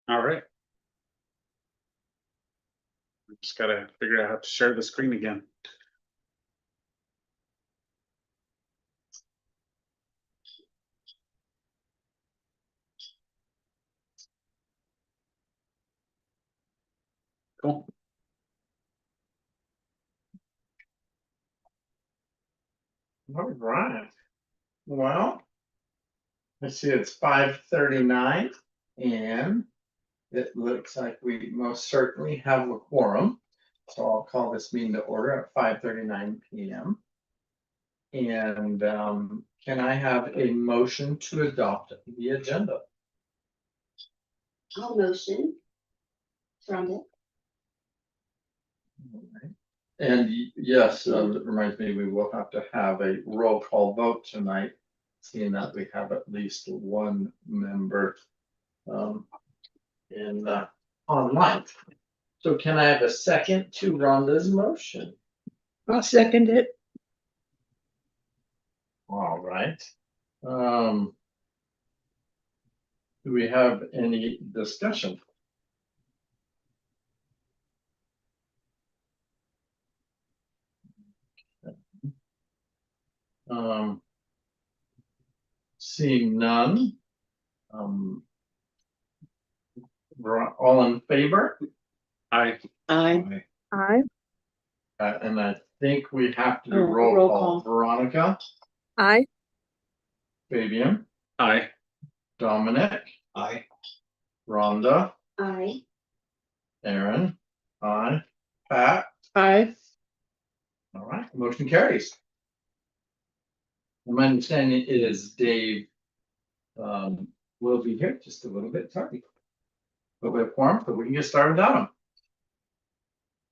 All right. Just gotta figure out how to share the screen again. Cool. All right. Well, I see it's 5:39 and it looks like we most certainly have a quorum. So I'll call this meeting to order at 5:39 p.m. And can I have a motion to adopt the agenda? I'll motion. From it. All right. And yes, it reminds me, we will have to have a roll call vote tonight, seeing that we have at least one member in online. So can I have a second to Rhonda's motion? I'll second it. All right. Do we have any discussion? Seeing none. All in favor? Aye. Aye. And I think we have to do Oh, roll roll call. call. Veronica, Aye. Fabian, Aye. Dominic, Aye. Rhonda, Aye. Aaron, aye, Pat. Aye. All right, motion carries. My understanding is Dave will be here just a little bit tardy. But we have quorum, so we can get started without him.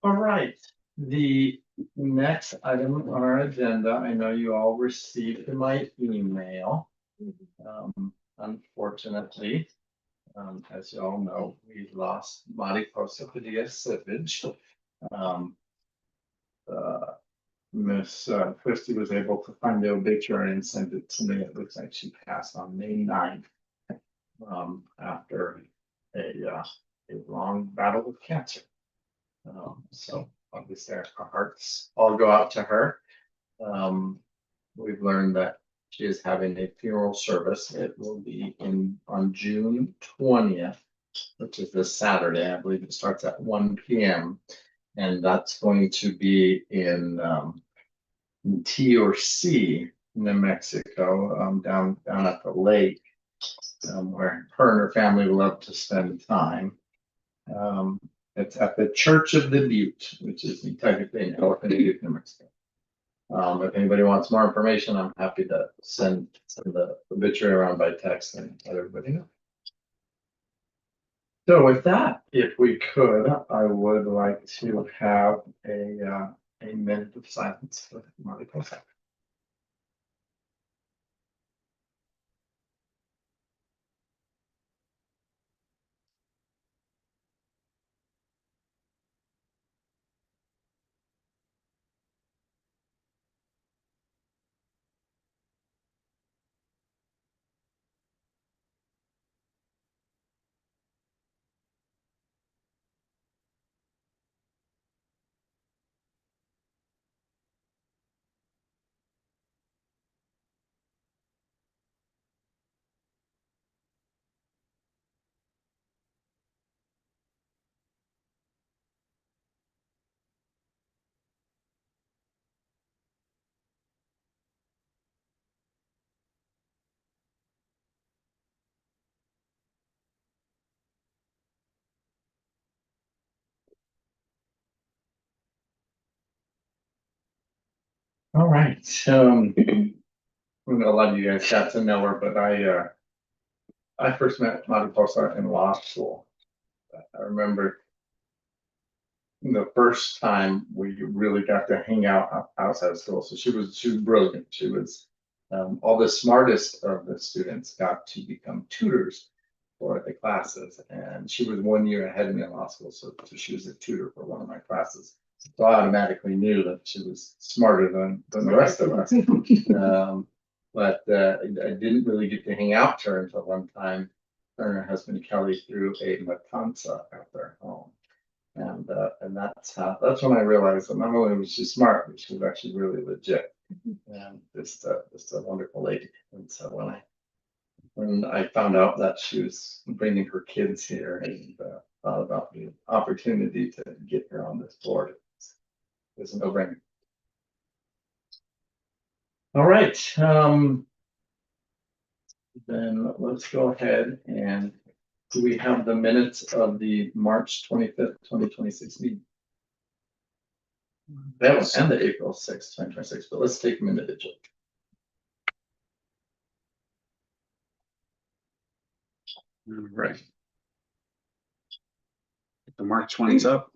All right, the next item on our agenda, I know you all received my email. Unfortunately, as you all know, we lost Mariposa Padilla Slippage. Miss Christie was able to find the obituary and send it to me. It looks like she passed on May 9th. After a long battle with cancer. So obviously our hearts all go out to her. We've learned that she is having a funeral service. It will be on June 20th, which is this Saturday. I believe it starts at 1 p.m. And that's going to be in T or C, New Mexico, down at the lake. Where her and her family love to spend time. It's at the Church of the Butte, which is technically in Elephant Butte, New Mexico. If anybody wants more information, I'm happy to send the obituary around by text and let everybody know. So with that, if we could, I would like to have a minute of silence for Marty Posa. All right. I know a lot of you guys got to know her, but I first met Mariposa in law school. I remember the first time we really got to hang out outside of school. So she was brilliant. She was all the smartest of the students got to become tutors for the classes, and she was 1 year ahead of me in law school. So she was a tutor for one of my classes. So I automatically knew that she was smarter than the rest of us. But I didn't really get to hang out with her until one time her husband Kelly threw a matanza at their home. And that's when I realized that not only was she smart, but she was actually really legit. And just a wonderful lady. And so when I found out that she was bringing her kids here and thought about the opportunity to get her on this board, it was a no-brainer. All right, then let's go ahead and do we have the minutes of the March 25th, 2026 meeting? That was and the April 6th, 2026, but let's take them individually. Right. The March one's up.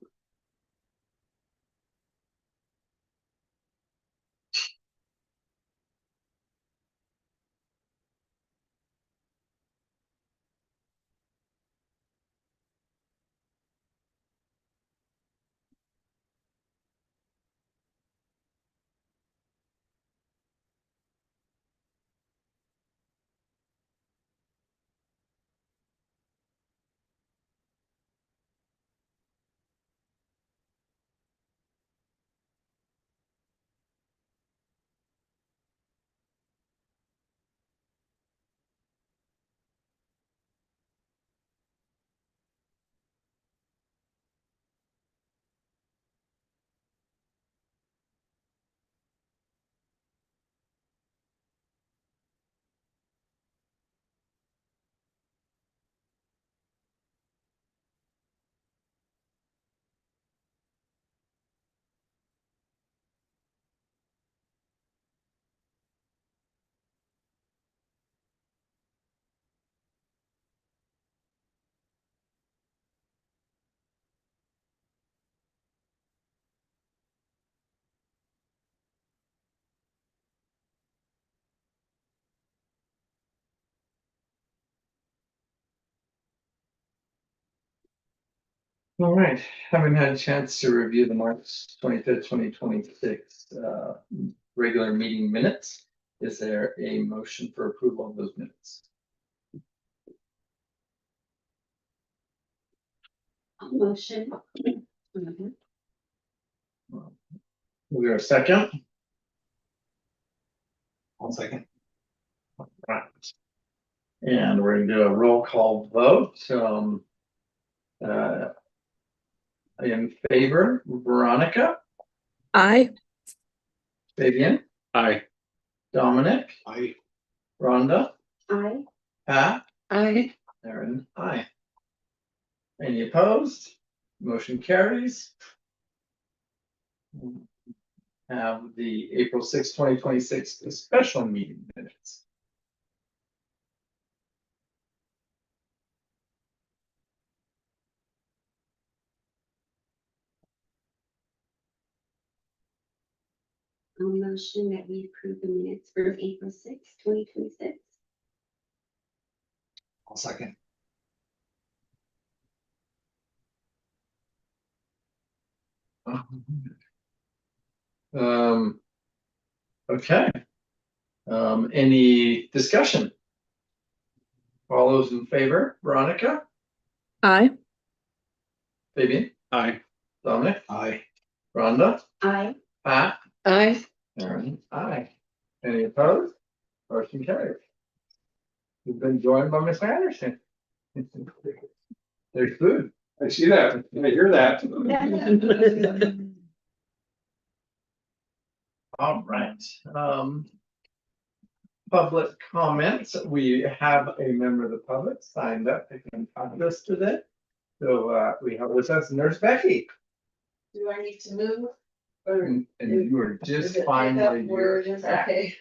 All right, having had a chance to review the March 25th, 2026 regular meeting minutes, is there a motion for approval of those minutes? Motion. We are a second. One second. Right. And we're gonna do a roll call vote. In favor, Veronica, Aye. Fabian, Aye. Dominic, Aye. Rhonda, Aye. Pat, Aye. Aaron, aye. Any opposed? Motion carries. Have the April 6th, 2026 special meeting minutes. Motion that we approve the minutes for April 6th, 2026. I'll second. Okay. Any discussion? All those in favor, Veronica, Aye. Fabian, Aye. Dominic, Aye. Rhonda, Aye. Pat, Aye. Aaron, aye. Any opposed? Motion carries. You've been joined by Miss Anderson. There's food. I see that. I hear that. All right. Public comments. We have a member of the public signed up to come talk to us today. So we have with us Nurse Becky. Do I need to move? Or And you were is just it fine. pick up while you where were it is? back. Okay.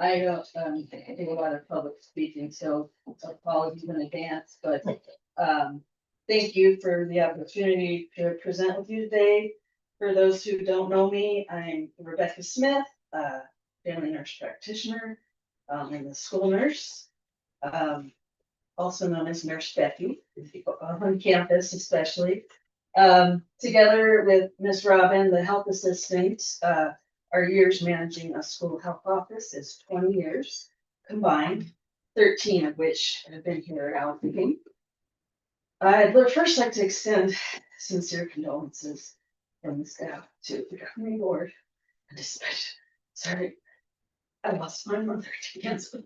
I don't do a lot of public speaking, so apologies in advance, but thank you for the opportunity to present with you today. For those who don't know me, I'm Rebecca Smith, family nurse practitioner, and a school nurse. Also known as Nurse Becky, on campus especially. Together with Miss Robin, the health assistant, our years managing a school health office is 20 years combined. 13 of which have been here out the gate. I'd first like to extend sincere condolences from the staff to the governing board. And especially, sorry, I lost my mother to cancer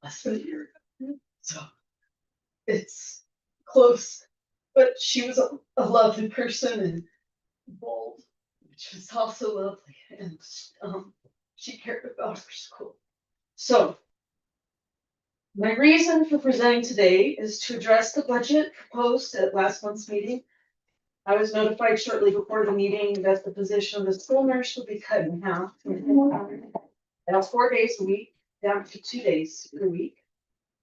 less than a year ago. So it's close, but she was a lovely person and bold, which was also lovely. And she cared about her school. So my reason for presenting today is to address the budget proposed at last month's meeting. I was notified shortly before the meeting that the position of the school nurse would be cut in half. Now 4 days a week, down to 2 days per week.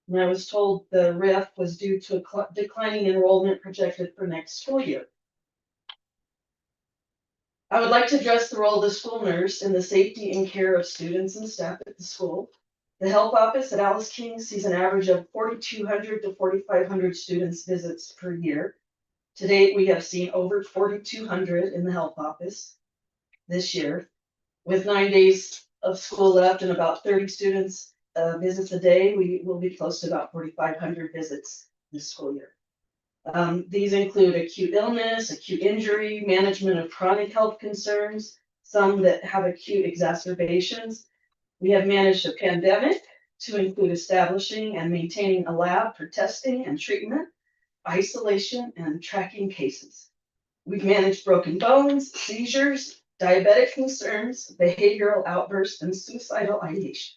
And I was told the RIF was due to a declining enrollment projected for next school year. I would like to address the role of the school nurse in the safety and care of students and staff at the school. The health office at Alice King sees an average of 4,200 to 4,500 students visits per year. To date, we have seen over 4,200 in the health office this year. With 9 days of school left and about 30 students visits a day, we will be close to about 4,500 visits this school year. These include acute illness, acute injury, management of chronic health concerns, some that have acute exacerbations. We have managed a pandemic to include establishing and maintaining a lab for testing and treatment, isolation, and tracking cases. We've managed broken bones, seizures, diabetic concerns, behavioral outbursts, and suicidal ideation.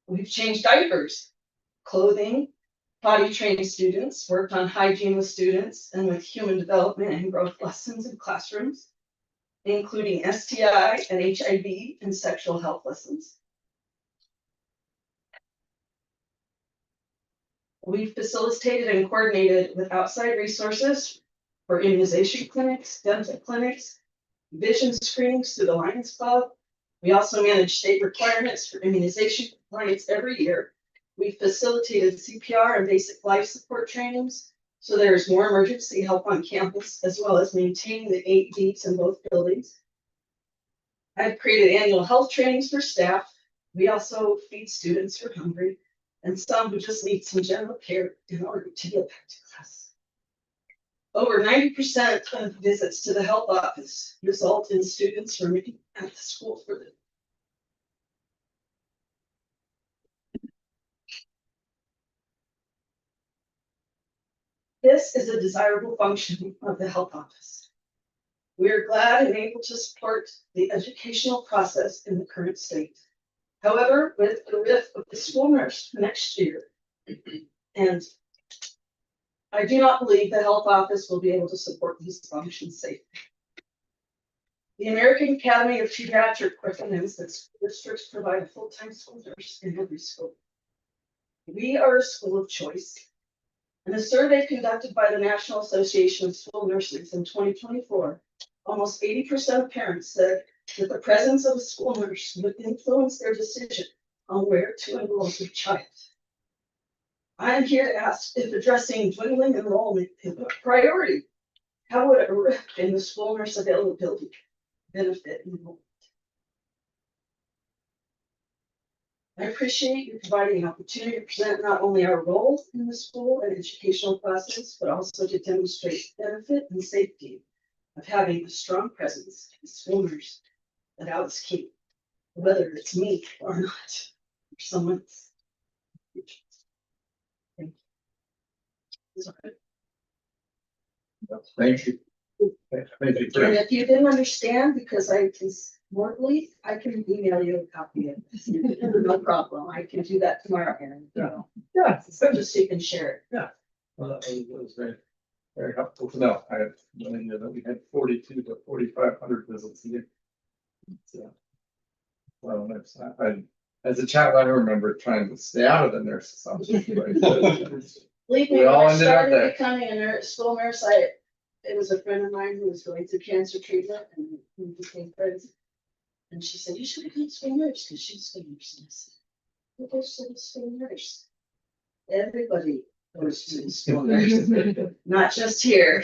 We've changed diapers, clothing, potty trained students, worked on hygiene with students and with human development and growth lessons in classrooms, including STI and HIV and sexual health lessons. We've facilitated and coordinated with outside resources for immunization clinics, dental clinics, vision screenings through the Lions Club. We also manage state requirements for immunization compliance every year. We facilitated CPR and basic life support trainings, so there is more emergency help on campus, as well as maintaining the 8 beats in both buildings. I've created annual health trainings for staff. We also feed students who are hungry and some who just need some general care in order to get back to class. Over 90% of visits to the health office result in students remaining at the school for the This is a desirable function of the health office. We are glad and able to support the educational process in the current state. However, with the RIF of the school nurse next year, and I do not believe the health office will be able to support these functions safely. The American Academy of Pediatrics recommends that school districts provide a full-time school nurse in every school. We are a school of choice. In a survey conducted by the National Association of School Nurses in 2024, almost 80% of parents said that the presence of a school nurse would influence their decision on where to enroll their child. I am here to ask if addressing dwindling enrollment is a priority. How would a rift in the school nurse availability benefit enrollment? I appreciate you providing an opportunity to present not only our role in the school and educational process, but also to demonstrate the benefit and safety of having a strong presence in school nurse at Alice King, whether it's me or not, or someone else. Thank you. Sorry. Thank you. Thank you. And if you didn't understand, because I can mortally, I can email you a copy of this. No problem. I can do that tomorrow, Aaron. Yeah. Just so you can share it. Well, that was very, very helpful to know. I had no idea that we had 42 to 4,500 visits a year. So, well, as a child, I remember trying to stay out of the nurse's office. Believe me, We when all I ended up started there. becoming a school nurse, it was a friend of mine who was going through cancer treatment and we became friends. And she said, you should become a school nurse because she's a school nurse. And I said, who goes to the school nurse? Everybody goes to the school nurse, not just here.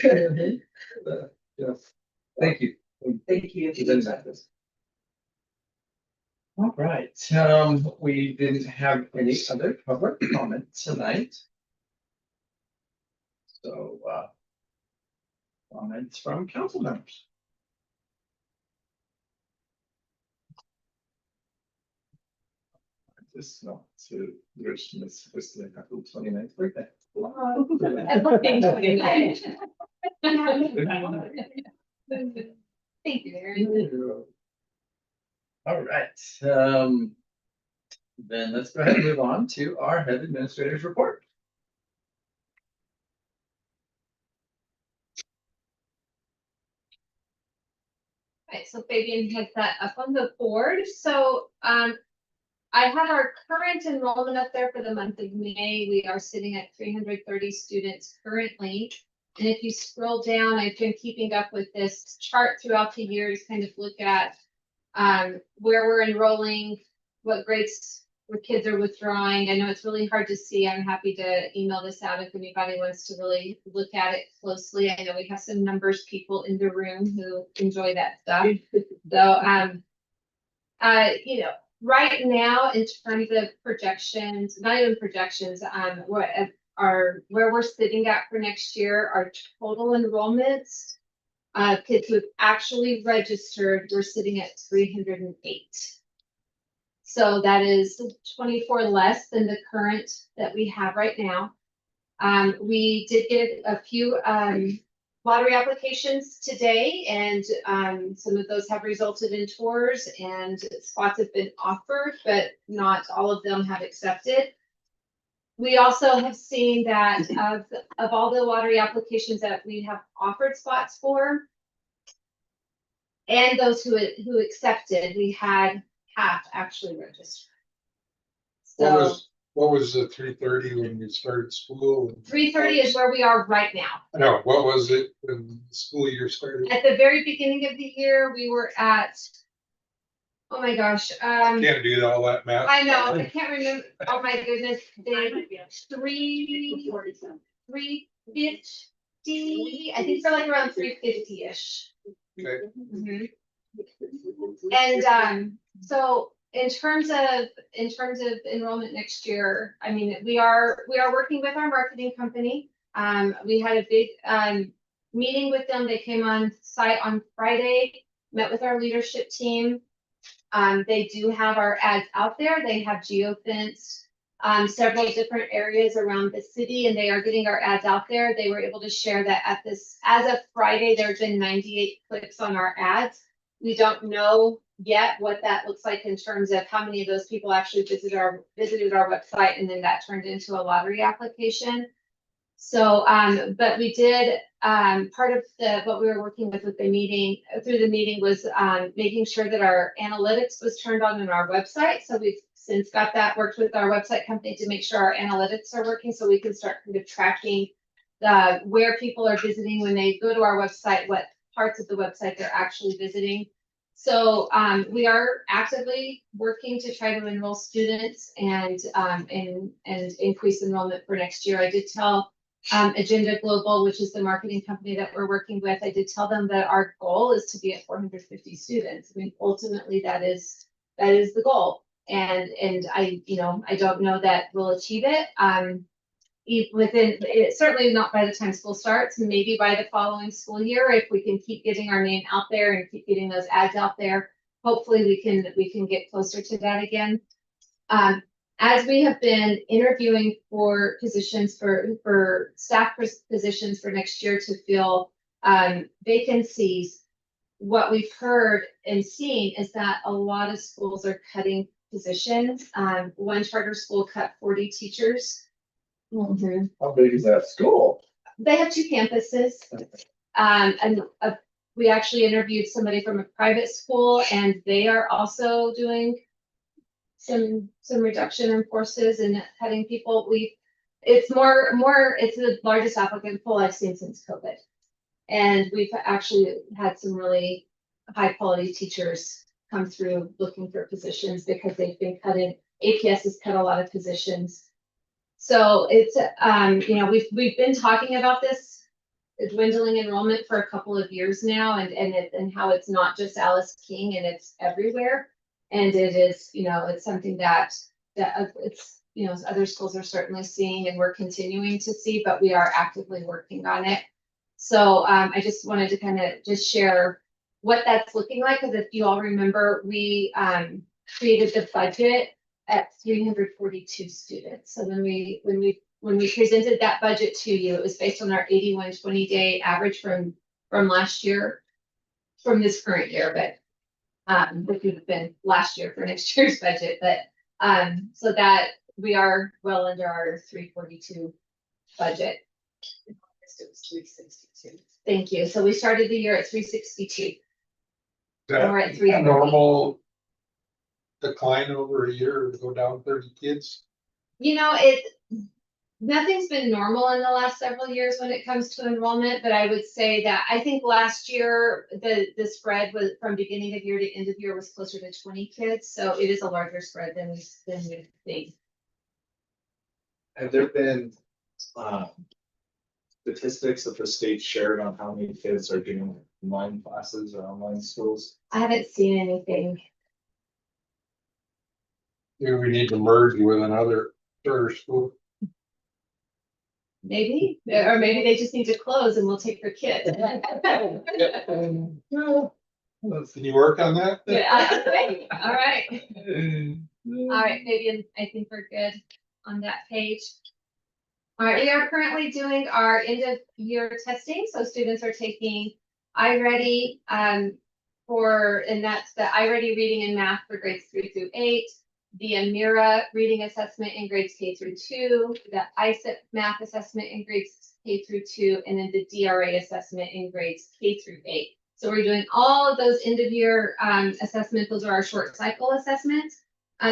Yeah. Thank you. Thank you. You didn't have this. All right, we didn't have any other public comment tonight. So, comments from council members. Just not to wish Miss Christie a happy 29th birthday. Thank you, Erin. All right, then let's go ahead and move on to our head administrator's report. Right, so Fabian has that up on the board. So I have our current enrollment up there for the month of May. We are sitting at 330 students currently. And if you scroll down, I've been keeping up with this chart throughout the year to kind of look at where we're enrolling, what grades where kids are withdrawing. I know it's really hard to see. I'm happy to email this out if anybody wants to really look at it closely. I know we have some numbers people in the room who enjoy that stuff. So you know, right now in terms of projections, not even projections, where we're sitting at for next year, our total enrollments, kids who have actually registered, we're sitting at 308. So that is 24 less than the current that we have right now. We did get a few lottery applications today, and some of those have resulted in tours and spots have been offered, but not all of them have accepted. We also have seen that of all the lottery applications that we have offered spots for, and those who accepted, we had half actually registered. What was the 3:30 when you started school? 3:30 is where we are right now. No, what was it when the school year started? At the very beginning of the year, we were at, oh my gosh, Can't do all that math. I know, I can't remember, oh my goodness, they, 350, I think for like around 350-ish. Okay. Mhm. And so in terms of enrollment next year, I mean, we are working with our marketing company. We had a big meeting with them. They came on site on Friday, met with our leadership team. They do have our ads out there. They have geofenced several different areas around the city, and they are getting our ads out there. They were able to share that as of Friday, there have been 98 clicks on our ads. We don't know yet what that looks like in terms of how many of those people actually visited our website, and then that turned into a lottery application. So, but we did, part of what we were working with the meeting, through the meeting was making sure that our analytics was turned on our website. So we've since got that, worked with our website company to make sure our analytics are working, so we can start kind of tracking where people are visiting when they go to our website, what parts of the website they're actually visiting. So we are actively working to try to enroll students and increase enrollment for next year. I did tell Agenda Global, which is the marketing company that we're working with, I did tell them that our goal is to be at 450 students. I mean, ultimately that is the goal. And I don't know that we'll achieve it. Certainly not by the time school starts, maybe by the following school year, if we can keep getting our name out there and keep getting those ads out there, hopefully we can get closer to that again. As we have been interviewing for positions for staff positions for next year to fill vacancies, what we've heard and seen is that a lot of schools are cutting positions. One charter school cut 40 teachers. Mm-hmm. How big is that school? They have 2 campuses. We actually interviewed somebody from a private school, and they are also doing some reduction in forces and cutting people. It's the largest applicant pool I've seen since COVID. And we've actually had some really high quality teachers come through looking for positions because they've been cutting. AKCS has cut a lot of positions. So it's, we've been talking about this dwindling enrollment for a couple of years now, and how it's not just Alice King and it's everywhere. And it is, it's something that it's, other schools are certainly seeing and we're continuing to see, but we are actively working on it. So I just wanted to kind of just share what that's looking like, because if you all remember, we created the budget at 342 students. So when we presented that budget to you, it was based on our 81 20-day average from last year, from this current year, but which would have been last year for next year's budget. But so that we are well under our 342 budget. It was 362. Thank you. So we started the year at 362. We're at That 340. normal decline over a year, go down 30 kids. Nothing's been normal in the last several years when it comes to enrollment, but I would say that I think last year the spread was from beginning of year to end of year was closer to 20 kids. So it is a larger spread than we think. Have there been statistics that the state shared on how many kids are doing online classes or online schools? I haven't seen anything. Maybe we need to merge with another charter school. Maybe, or maybe they just need to close and we'll take their kids. Can you work on that? Yeah, okay. All right. All right, maybe I think we're good on that page. All right, we are currently doing our end of year testing. So students are taking iReady and that's the iReady reading and math for grades 3 through 8. The Amira reading assessment in grades K through 2, the ISIP math assessment in grades K through 2, and then the DRA assessment in grades K through 8. So we're doing all of those end of year assessments. Those are our short cycle assessments.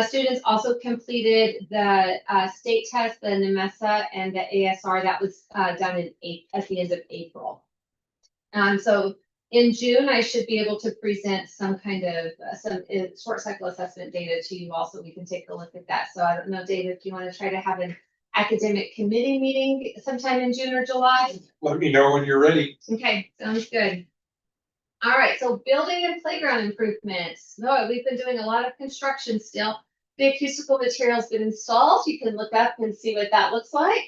Students also completed the state test, the NMESA, and the ASR that was done at the end of April. So in June, I should be able to present some kind of short cycle assessment data to you all, so we can take a look at that. So I don't know, David, if you want to try to have an academic committee meeting sometime in June or July. Let me know when you're ready. Okay, sounds good. All right, so building and playground improvements. No, we've been doing a lot of construction still. The acoustical material's been installed. You can look up and see what that looks like.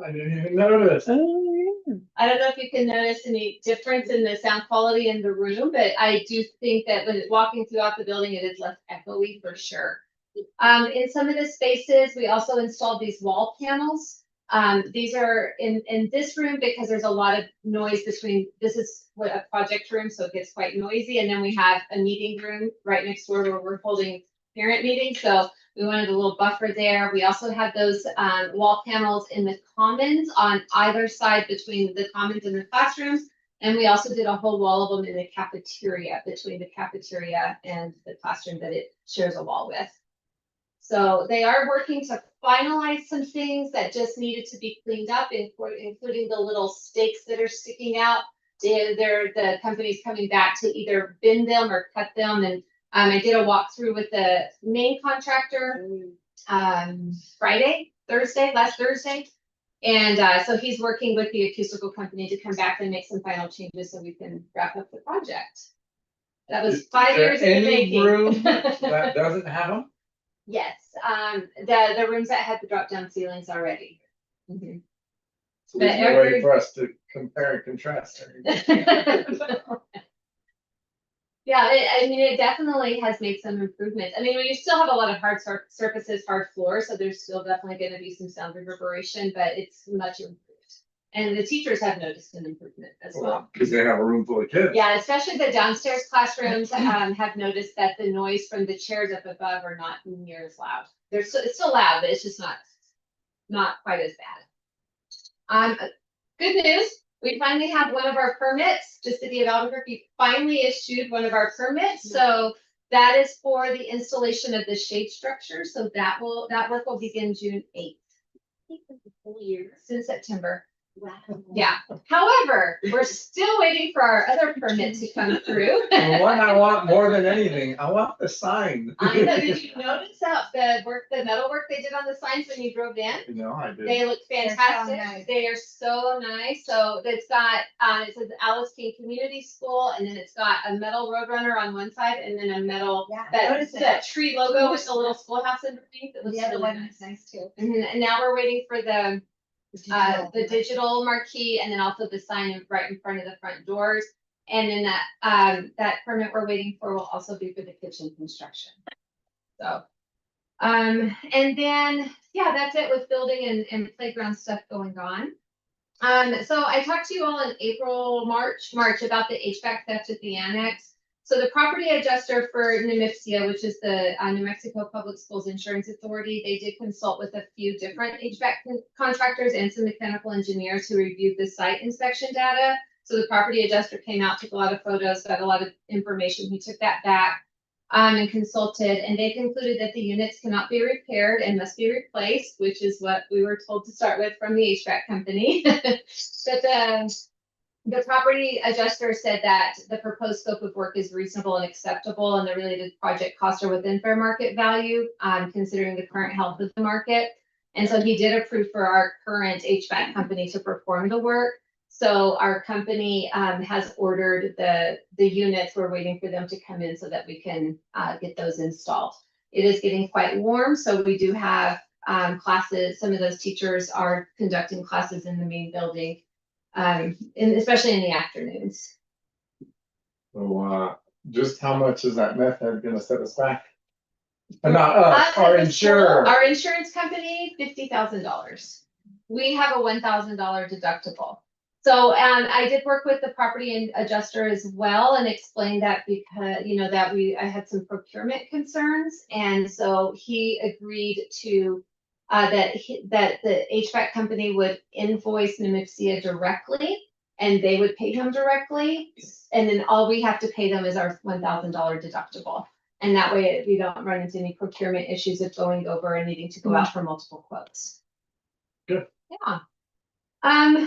I didn't even notice. I don't know if you can notice any difference in the sound quality in the room, but I do think that when walking throughout the building, it is less echoey for sure. In some of the spaces, we also installed these wall panels. These are in this room because there's a lot of noise between, this is what a project room, so it gets quite noisy. And then we have a meeting room right next door where we're holding parent meetings. So we wanted a little buffer there. We also had those wall panels in the commons on either side between the commons and the classrooms. And we also did a whole wall of them in the cafeteria, between the cafeteria and the classroom that it shares a wall with. So they are working to finalize some things that just needed to be cleaned up, including the little stakes that are sticking out. The company's coming back to either bin them or cut them. And I did a walkthrough with the main contractor last Thursday. And so he's working with the acoustical company to come back and make some final changes so we can wrap up the project. That was 5 years in the Any making. room that doesn't have them? Yes, the rooms that had the drop down ceilings already. Mhm. So But there's no way every- for us to compare and contrast. Yeah, I mean, it definitely has made some improvements. I mean, we still have a lot of hard surfaces, hard floors, so there's still definitely going to be some sound reverberation, but it's much improved. And the teachers have noticed an improvement as well. Because they have a room full of kids. Yeah, especially the downstairs classrooms have noticed that the noise from the chairs up above are not near as loud. It's still loud, but it's just not quite as bad. Good news. We finally have one of our permits. Just City of Albuquerque finally issued one of our permits. So that is for the installation of the shade structure. So that work will begin June 8th. Whole year. Since September. Yeah, however, we're still waiting for our other permit to come through. The one I want more than anything, I want the sign. I know, did you notice that the metal work they did on the signs when you drove in? No, I did. They look They're so fantastic. nice. They are so nice. So it's got, it says Alice King Community School, and then it's got a metal roadrunner on one side, and then a metal, Yeah, that tree logo with the little schoolhouse underneath. It looks The other really one nice. is nice too. And now we're waiting for the digital marquee, and then also the sign right in front of the front doors. And then that permit we're waiting for will also be for the kitchen construction. So, and then, yeah, that's it with building and playground stuff going on. So I talked to you all in March about the HVAC theft at the annex. So the property adjuster for NMFCA, which is the New Mexico Public Schools Insurance Authority, they did consult with a few different HVAC contractors and some mechanical engineers who reviewed the site inspection data. So the property adjuster came out, took a lot of photos, got a lot of information. He took that back and consulted, and they concluded that the units cannot be repaired and must be replaced, which is what we were told to start with from the HVAC company. But the property adjuster said that the proposed scope of work is reasonable and acceptable, and the related project costs are within fair market value, considering the current health of the market. And so he did approve for our current HVAC company to perform the work. So our company has ordered the units. We're waiting for them to come in so that we can get those installed. It is getting quite warm, so we do have classes. Some of those teachers are conducting classes in the main building. And especially in the afternoons. So, just how much is that method gonna set us back? Not us, our insurer. Our insurance company, $50,000. We have a $1,000 deductible. So, I did work with the property adjuster as well and explained that because, you know, I had some procurement concerns. And so he agreed to that the HVAC company would invoice NMFCA directly, and they would pay him directly. And then all we have to pay them is our $1,000 deductible. And that way we don't run into any procurement issues of going over and needing to go out for multiple quotes. Good. Yeah.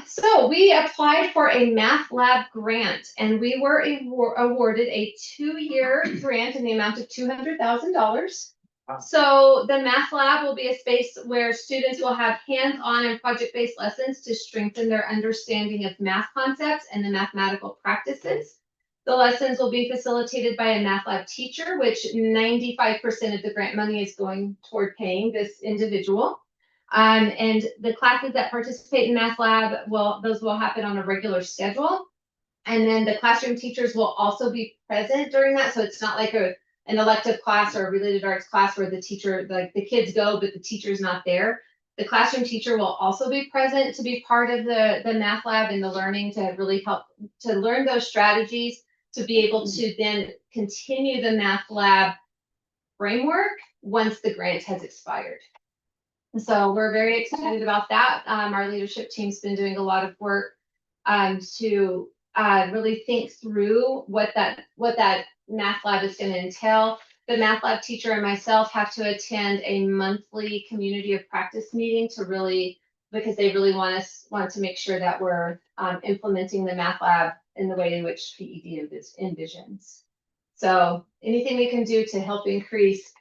So we applied for a math lab grant, and we were awarded a 2-year grant in the amount of $200,000. So the math lab will be a space where students will have hands-on and project-based lessons to strengthen their understanding of math concepts and the mathematical practices. The lessons will be facilitated by a math lab teacher, which 95% of the grant money is going toward paying this individual. And the classes that participate in math lab, those will happen on a regular schedule. And then the classroom teachers will also be present during that. So it's not like an elective class or a related arts class where the teacher, like the kids go, but the teacher's not there. The classroom teacher will also be present to be part of the math lab and the learning to really help to learn those strategies to be able to then continue the math lab framework once the grant has expired. So we're very excited about that. Our leadership team's been doing a lot of work to really think through what that math lab is going to entail. The math lab teacher and myself have to attend a monthly community of practice meeting because they really want to make sure that we're implementing the math lab in the way in which PED envisions. So anything we can do to help increase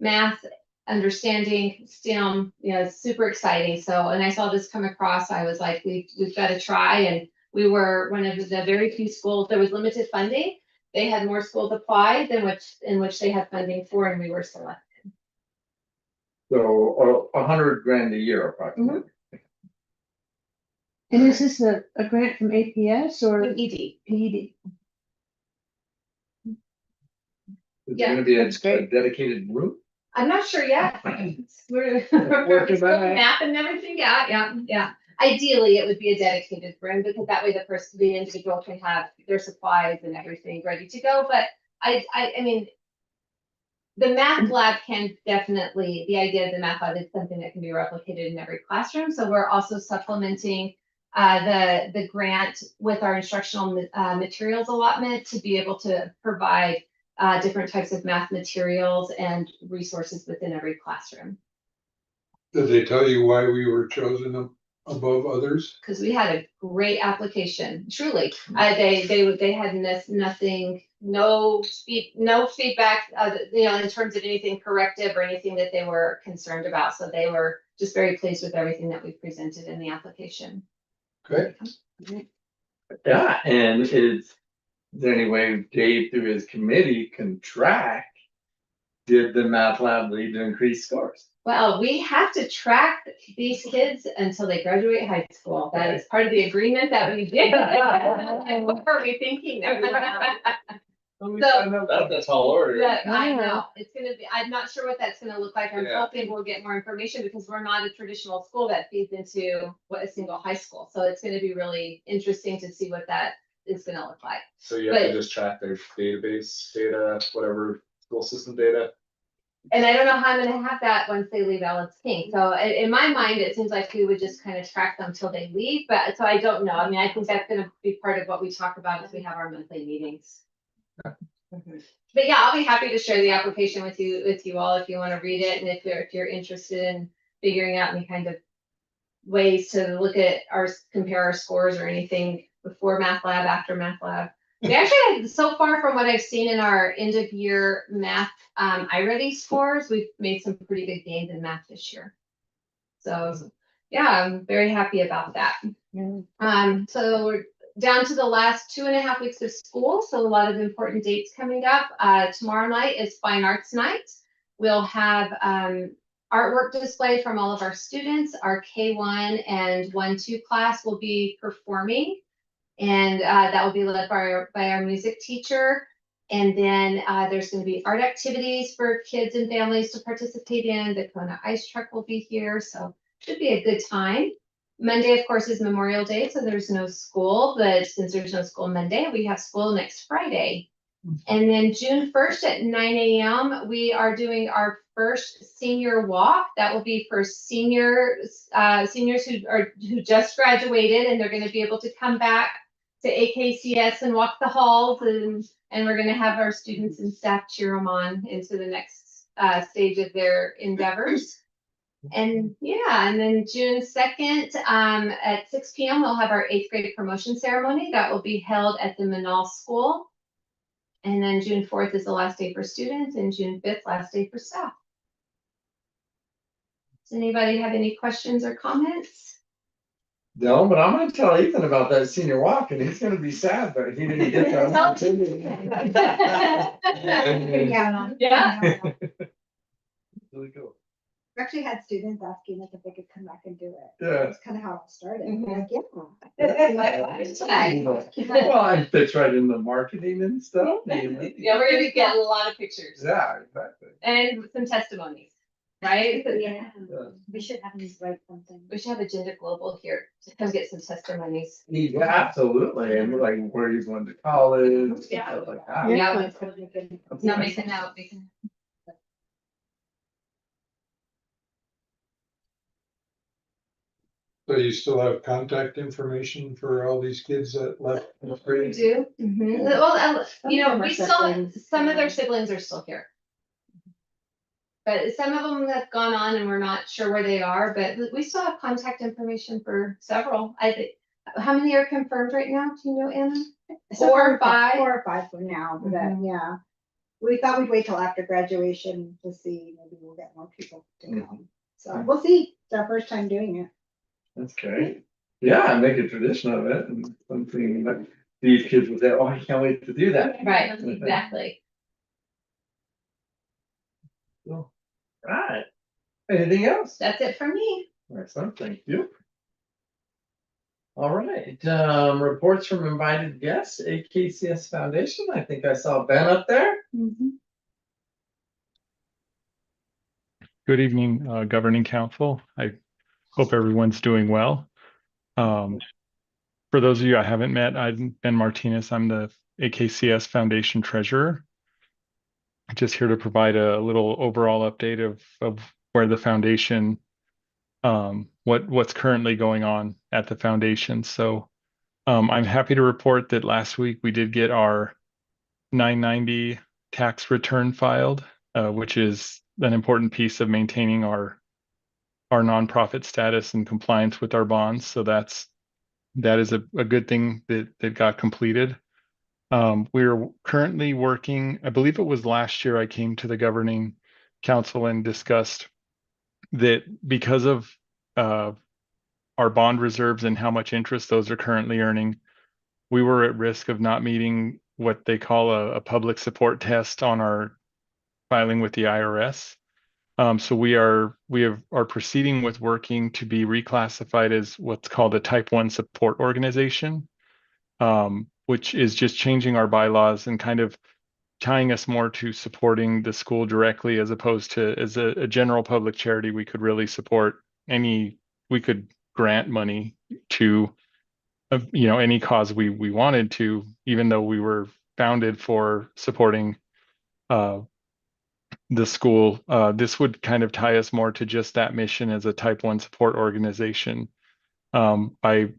math understanding, STEM, it's super exciting. So, and I saw this come across, I was like, we've got to try. And we were one of the very few schools, there was limited funding. They had more schools apply than in which they had funding for, and we were selected. So $100,000 a year approximately. And is this a grant from APS or PED. PED? Is Yeah, it gonna be a that's great. dedicated room? I'm not sure yet. We're Working on it. map and everything. Yeah. Ideally, it would be a dedicated room because that way the individual can have their supplies and everything ready to go. But I mean, the math lab can definitely, the idea of the math lab is something that can be replicated in every classroom. So we're also supplementing the grant with our instructional materials allotment to be able to provide different types of math materials and resources within every classroom. Did they tell you why we were chosen above others? Because we had a great application, truly. They had nothing, no feedback, in terms of anything corrective or anything that they were concerned about. So they were just very pleased with everything that we presented in the application. Good. Yeah, and is there any way Dave through his committee can track? Did the math lab lead to increased scores? Well, we have to track these kids until they graduate high school. That is part of the agreement that we did. What were we thinking? That's tall order. Yeah, I know, it's gonna be, I'm not sure what that's gonna look like. I'm Yeah. hoping we'll get more information because we're not a traditional school that feeds into what a single high school. So it's gonna be really interesting to see what that is gonna look like. So you have to But- just track their database data, whatever school system data. And I don't know how I'm gonna have that once they leave Alice King. So in my mind, it seems like we would just kind of track them till they leave, but so I don't know. I mean, I think that's gonna be part of what we talk about as we have our monthly meetings. But yeah, I'll be happy to share the application with you all if you want to read it, and if you're interested in figuring out any kind of ways to look at compare our scores or anything before math lab, after math lab. We actually, so far from what I've seen in our end of year math iReady scores, we've made some pretty good gains in math this year. So yeah, I'm very happy about that. So we're down to the last 2.5 weeks of school, so a lot of important dates coming up. Tomorrow night is Fine Arts Night. We'll have artwork display from all of our students. Our K1 and 1-2 class will be performing, and that will be led by our music teacher. And then there's going to be art activities for kids and families to participate in. The Kona Ice Truck will be here, so should be a good time. Monday, of course, is Memorial Day, so there's no school, but since there's no school Monday, we have school next Friday. And then June 1st at 9 a.m., we are doing our first senior walk. That will be for seniors who just graduated, and they're going to be able to come back to AKCS and walk the halls, and we're going to have our students and staff cheer them on into the next stage of their endeavors. And yeah, and then June 2nd at 6 p.m. we'll have our 8th grade promotion ceremony that will be held at the Manal School. And then June 4th is the last day for students, and June 5th last day for staff. Does anybody have any questions or comments? No, but I'm gonna tell Ethan about that senior walk, and he's gonna be sad that he didn't get that opportunity. Yeah. Really cool. We actually had students asking if they could come back and do it. Yeah. That's kind of how it started. Mhm. We're like, Well, it fits right in the marketing and stuff. Yeah, we're gonna get a lot of pictures Yeah, exactly. and some testimonies, right? Yeah, we should have them write something. We should have Agenda Global here to come get some testimonies. Yeah, absolutely. And we're like, where he's going to college, Yeah. stuff like that. Yeah. It's gonna be good. No, make a note. So you still have contact information for all these kids that left? We do. Mhm. Well, you know, Some of we our still, siblings, some of their yeah. siblings are still here. But some of them have gone on and we're not sure where they are, but we still have contact information for several. I think, how many are confirmed right now? Do you know, Anna? So 4 or 5? 4 or 5 for now, but Mhm. yeah. We thought we'd wait till after graduation to see, maybe we'll get more people to come. So we'll see. It's our first time doing it. That's great. Yeah, and make a tradition of it and something that these kids would say, oh, I can't wait to do that. Right, exactly. Cool. Right. Anything else? That's it for me. Excellent, thank you. All right, reports from invited guests, AKCS Foundation. I think I saw Ben up there. Good evening, Governing Council. I hope everyone's doing well. For those of you I haven't met, I'm Ben Martinez. I'm the AKCS Foundation Treasurer. Just here to provide a little overall update of where the foundation, what's currently going on at the foundation. So I'm happy to report that last week we did get our 990 tax return filed, which is an important piece of maintaining our our nonprofit status and compliance with our bonds. So that is a good thing that got completed. We're currently working, I believe it was last year I came to the governing council and discussed that because of our bond reserves and how much interest those are currently earning, we were at risk of not meeting what they call a public support test on our filing with the IRS. So we are proceeding with working to be reclassified as what's called a Type 1 support organization, which is just changing our bylaws and kind of tying us more to supporting the school directly, as opposed to as a general public charity. We could really support we could grant money to any cause we wanted to, even though we were founded for supporting the school. This would kind of tie us more to just that mission as a Type 1 support organization, by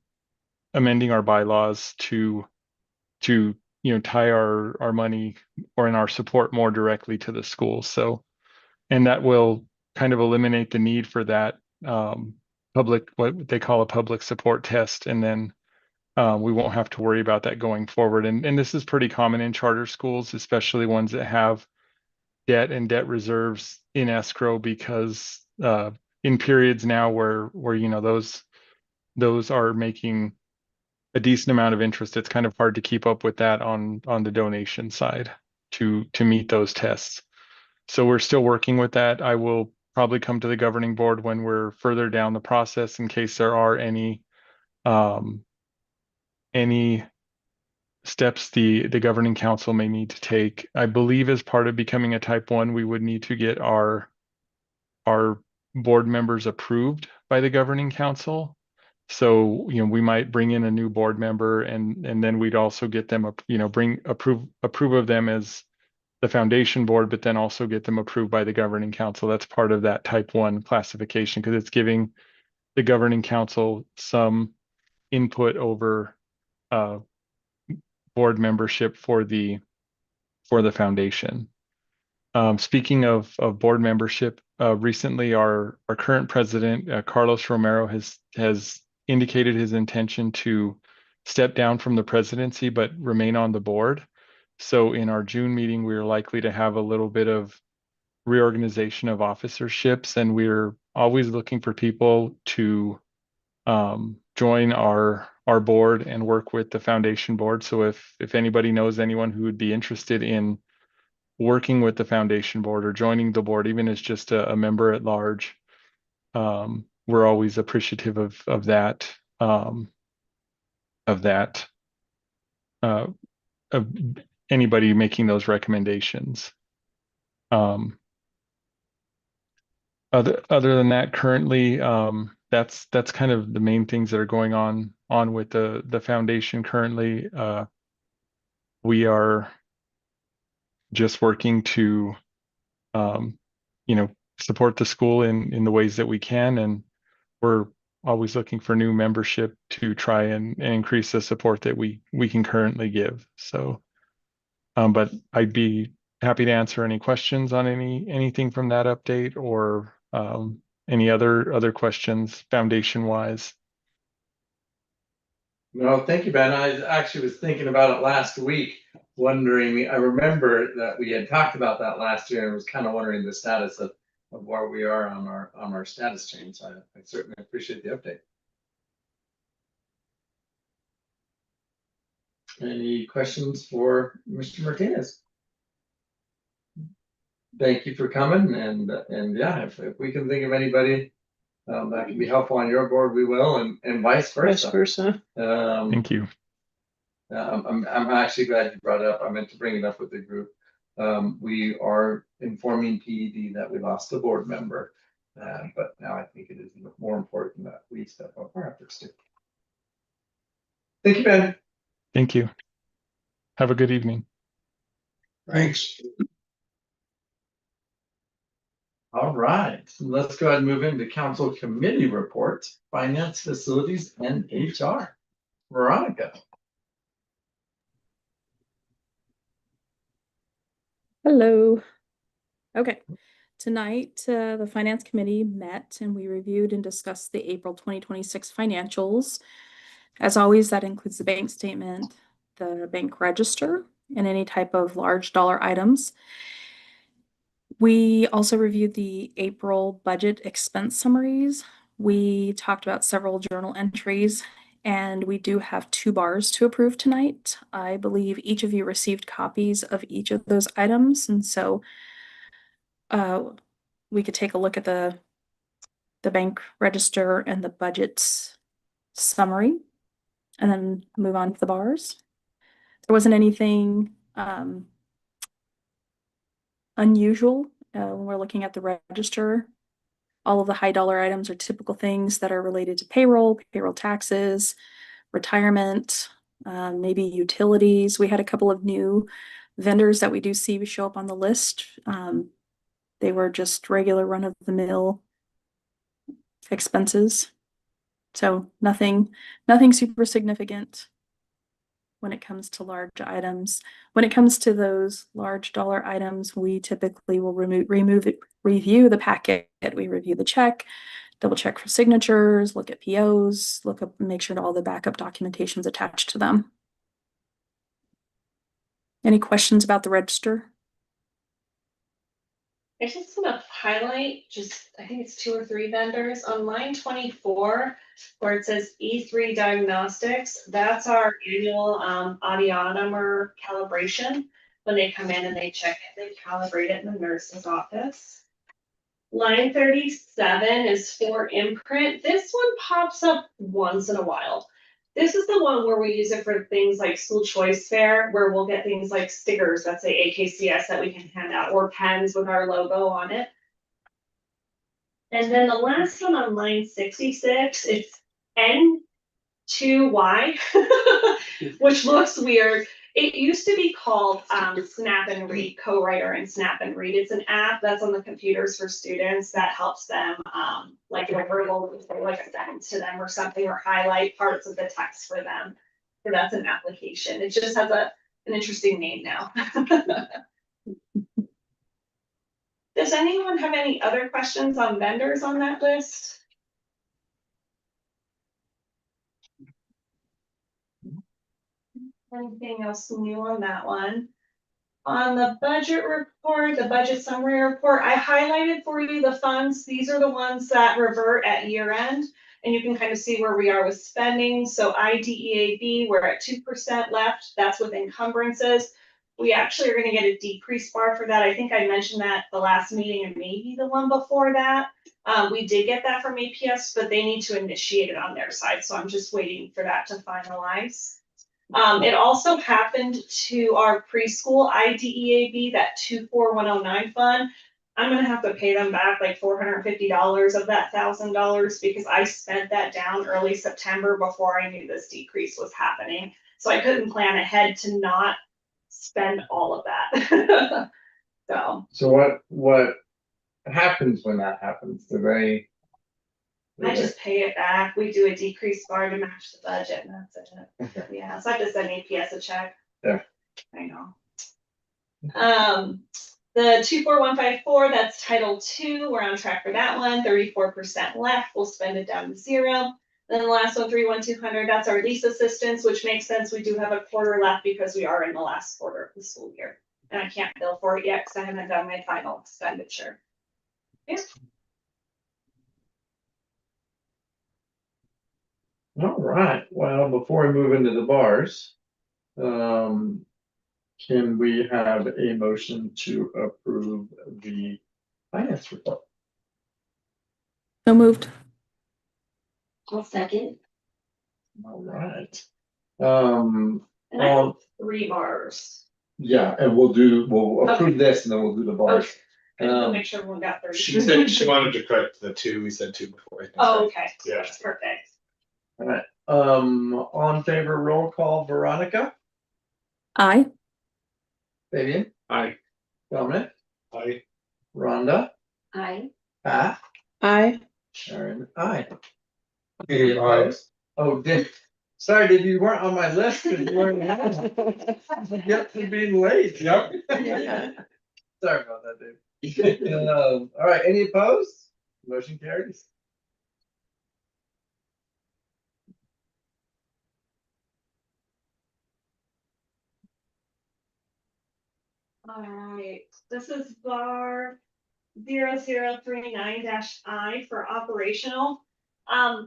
amending our bylaws to tie our money or in our support more directly to the school. So, and that will kind of eliminate the need for that what they call a public support test, and then we won't have to worry about that going forward. And this is pretty common in charter schools, especially ones that have debt and debt reserves in escrow, because in periods now where those are making a decent amount of interest, it's kind of hard to keep up with that on the donation side to meet those tests. So we're still working with that. I will probably come to the governing board when we're further down the process in case there are any steps the governing council may need to take. I believe as part of becoming a Type 1, we would need to get our board members approved by the governing council. So, we might bring in a new board member, and then we'd also get them, approve of them as the foundation board, but then also get them approved by the governing council. That's part of that Type 1 classification, because it's giving the governing council some input over board membership for the foundation. Speaking of board membership, recently our current president, Carlos Romero, has indicated his intention to step down from the presidency but remain on the board. So in our June meeting, we are likely to have a little bit of reorganization of officerships, and we're always looking for people to join our board and work with the foundation board. So if anybody knows anyone who would be interested in working with the foundation board or joining the board, even as just a member at large, we're always appreciative of that of anybody making those recommendations. Other than that, currently, that's kind of the main things that are going on with the foundation currently. We are just working to support the school in the ways that we can, and we're always looking for new membership to try and increase the support that we can currently give. So, but I'd be happy to answer any questions on anything from that update, or any other questions foundation wise. No, thank you, Ben. I actually was thinking about it last week, wondering, I remember that we had talked about that last year and was kind of wondering the status of where we are on our status change. So I certainly appreciate the update. Any questions for Mr. Martinez? Thank you for coming, and yeah, if we can think of anybody that can be helpful on your board, we will, and vice versa. Vice versa. Thank you. I'm actually glad you brought it up. I meant to bring it up with the group. We are informing PED that we lost a board member, but now I think it is more important that we step up our efforts too. Thank you, Ben. Thank you. Have a good evening. Thanks. All right, let's go ahead and move into council committee reports, finance, facilities, and HR. Veronica. Hello. Okay. Tonight, the Finance Committee met and we reviewed and discussed the April 2026 financials. As always, that includes the bank statement, the bank register, and any type of large dollar items. We also reviewed the April budget expense summaries. We talked about several journal entries, and we do have 2 bars to approve tonight. I believe each of you received copies of each of those items, and so we could take a look at the bank register and the budget summary, and then move on to the bars. There wasn't anything unusual when we're looking at the register. All of the high dollar items are typical things that are related to payroll taxes, retirement, maybe utilities. We had a couple of new vendors that we do see show up on the list. They were just regular run of the mill expenses. So nothing super significant when it comes to large items. When it comes to those large dollar items, we typically will review the packet. We review the check, double check for signatures, look at POs, make sure all the backup documentation is attached to them. Any questions about the register? I just want to highlight I think it's 2 or 3 vendors on line 24 where it says E3 Diagnostics. That's our annual audiometer calibration. When they come in and they check it, they calibrate it in the nurse's office. Line 37 is for imprint. This one pops up once in a while. This is the one where we use it for things like school choice fair, where we'll get things like stickers that say AKCS that we can hand out, or pens with our logo on it. And then the last one on line 66, it's N2Y, which looks weird. It used to be called Snap and Read, Co-Writer and Snap and Read. It's an app that's on the computers for students that helps them like a verbal, like a sentence to them or something, or highlight parts of the text for them. So that's an application. It just has an interesting name now. Does anyone have any other questions on vendors on that list? Anything else new on that one? On the budget report, the budget summary report, I highlighted for you the funds. These are the ones that revert at year end, and you can kind of see where we are with spending. So IDEAB, we're at 2% left. That's with encumbrances. We actually are going to get a decrease bar for that. I think I mentioned that the last meeting and maybe the one before that. We did get that from APS, but they need to initiate it on their side. So I'm just waiting for that to finalize. It also happened to our preschool IDEAB, that 24109 fund. I'm gonna have to pay them back like $450 of that $1,000 because I spent that down early September before I knew this decrease was happening. So I couldn't plan ahead to not spend all of that. So what happens when that happens? I just pay it back. We do a decrease bar to match the budget and that's it. Okay. Yeah, so I just send APS a check. Yeah. I know. The 24154, that's Title II. We're on track for that one. 34% left. We'll spend it down to 0. Then the last one, 31200, that's our lease assistance, which makes sense. We do have a quarter left because we are in the last quarter of the school year. And I can't bill for it yet because I haven't done my final expenditure. Yeah. All right, well, before we move into the bars, can we have a motion to approve the finance report? So moved. I'll second. All right. And I have 3 bars. Yeah, and we'll approve this and then we'll do the bars. Okay. I just want to make sure everyone got 30. She said she wanted to correct the 2, we said 2 before. I think. Oh, okay. Yeah. That's perfect. All right, on favor, roll call, Veronica, Aye. Fabian, Aye. Dominic, I Rhonda, Aye. Pat, Aye. Sharon, aye. Hey, Oh, sorry, Dave, you weren't on my list. You weren't. Yep, for being late. Yep. Sorry about that, Dave. All right, any opposed? Motion carries. All right, this is bar 0039-I for operational.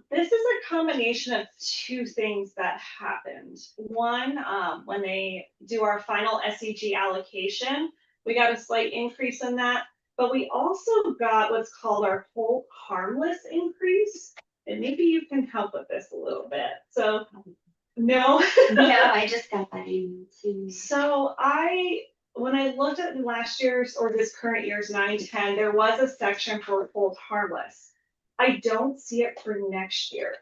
This is a combination of two things that happened. One, when they do our final SEG allocation, we got a slight increase in that, but we also got what's called our hold harmless increase. And maybe you can help with this a little bit. So, no. Yeah, I just got that in too. So when I looked at last year's or this current year's 9-10, there was a section for hold harmless. I don't see it for next year.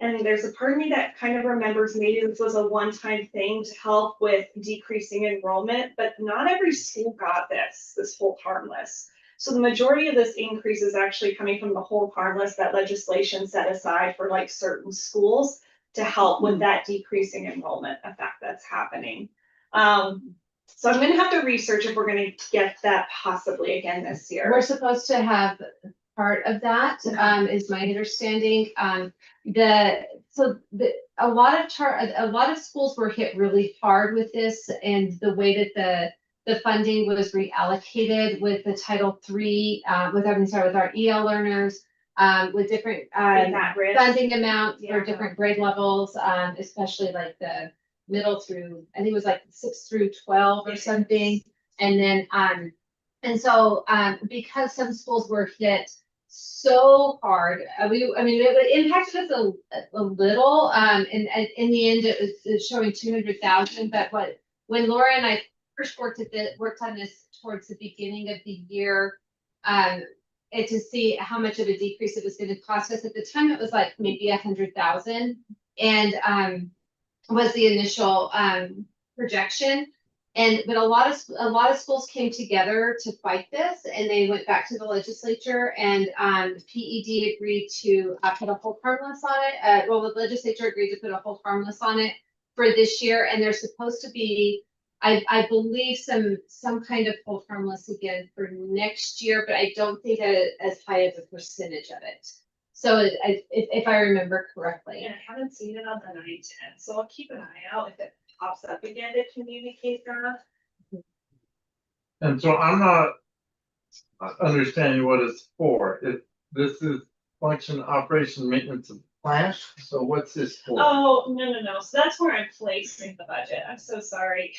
And there's a part of me that kind of remembers maybe this was a one-time thing to help with decreasing enrollment, but not every school got this hold harmless. So the majority of this increase is actually coming from the hold harmless that legislation set aside for like certain schools to help with that decreasing enrollment effect that's happening. So I'm gonna have to research if we're gonna get that possibly again this year. We're supposed to have part of that, is my understanding. A lot of schools were hit really hard with this, and the way that the funding was reallocated with the Title III, with our EL learners, with different funding amounts for different grade levels, especially like the middle through, I think it was like 6 through 12 or something. And then, because some schools were hit so hard, it impacted us a little, and in the end, it was showing 200,000, but when Laura and I first worked on this towards the beginning of the year, and to see how much of a decrease it was going to cost us. At the time, it was like maybe 100,000, and was the initial projection. But a lot of schools came together to fight this, and they went back to the legislature, and PED agreed to put a hold harmless on it. The legislature agreed to put a hold harmless on it for this year, and there's supposed to be, I believe, some kind of hold harmless again for next year, but I don't think as high as a percentage of it. So if I remember correctly. And I haven't seen it on the 9-10, so I'll keep an eye out if it pops up again to communicate that. And so I'm not understanding what it's for. This is function, operation, maintenance of plant. So what's this for? Oh, no. So that's where I'm placing the budget. I'm so sorry.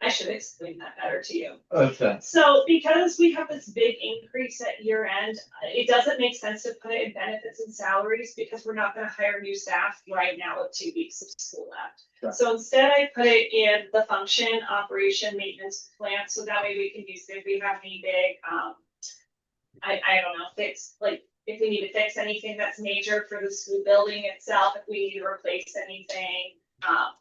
I should explain that better to you. Okay. So because we have this big increase at year end, it doesn't make sense to put it in benefits and salaries because we're not going to hire new staff right now with 2 weeks of school left. Sure. So instead I put it in the function, operation, maintenance plan. So that way we can use it if we have any big, I don't know, fix, like if we need to fix anything that's major for the school building itself, if we need to replace anything.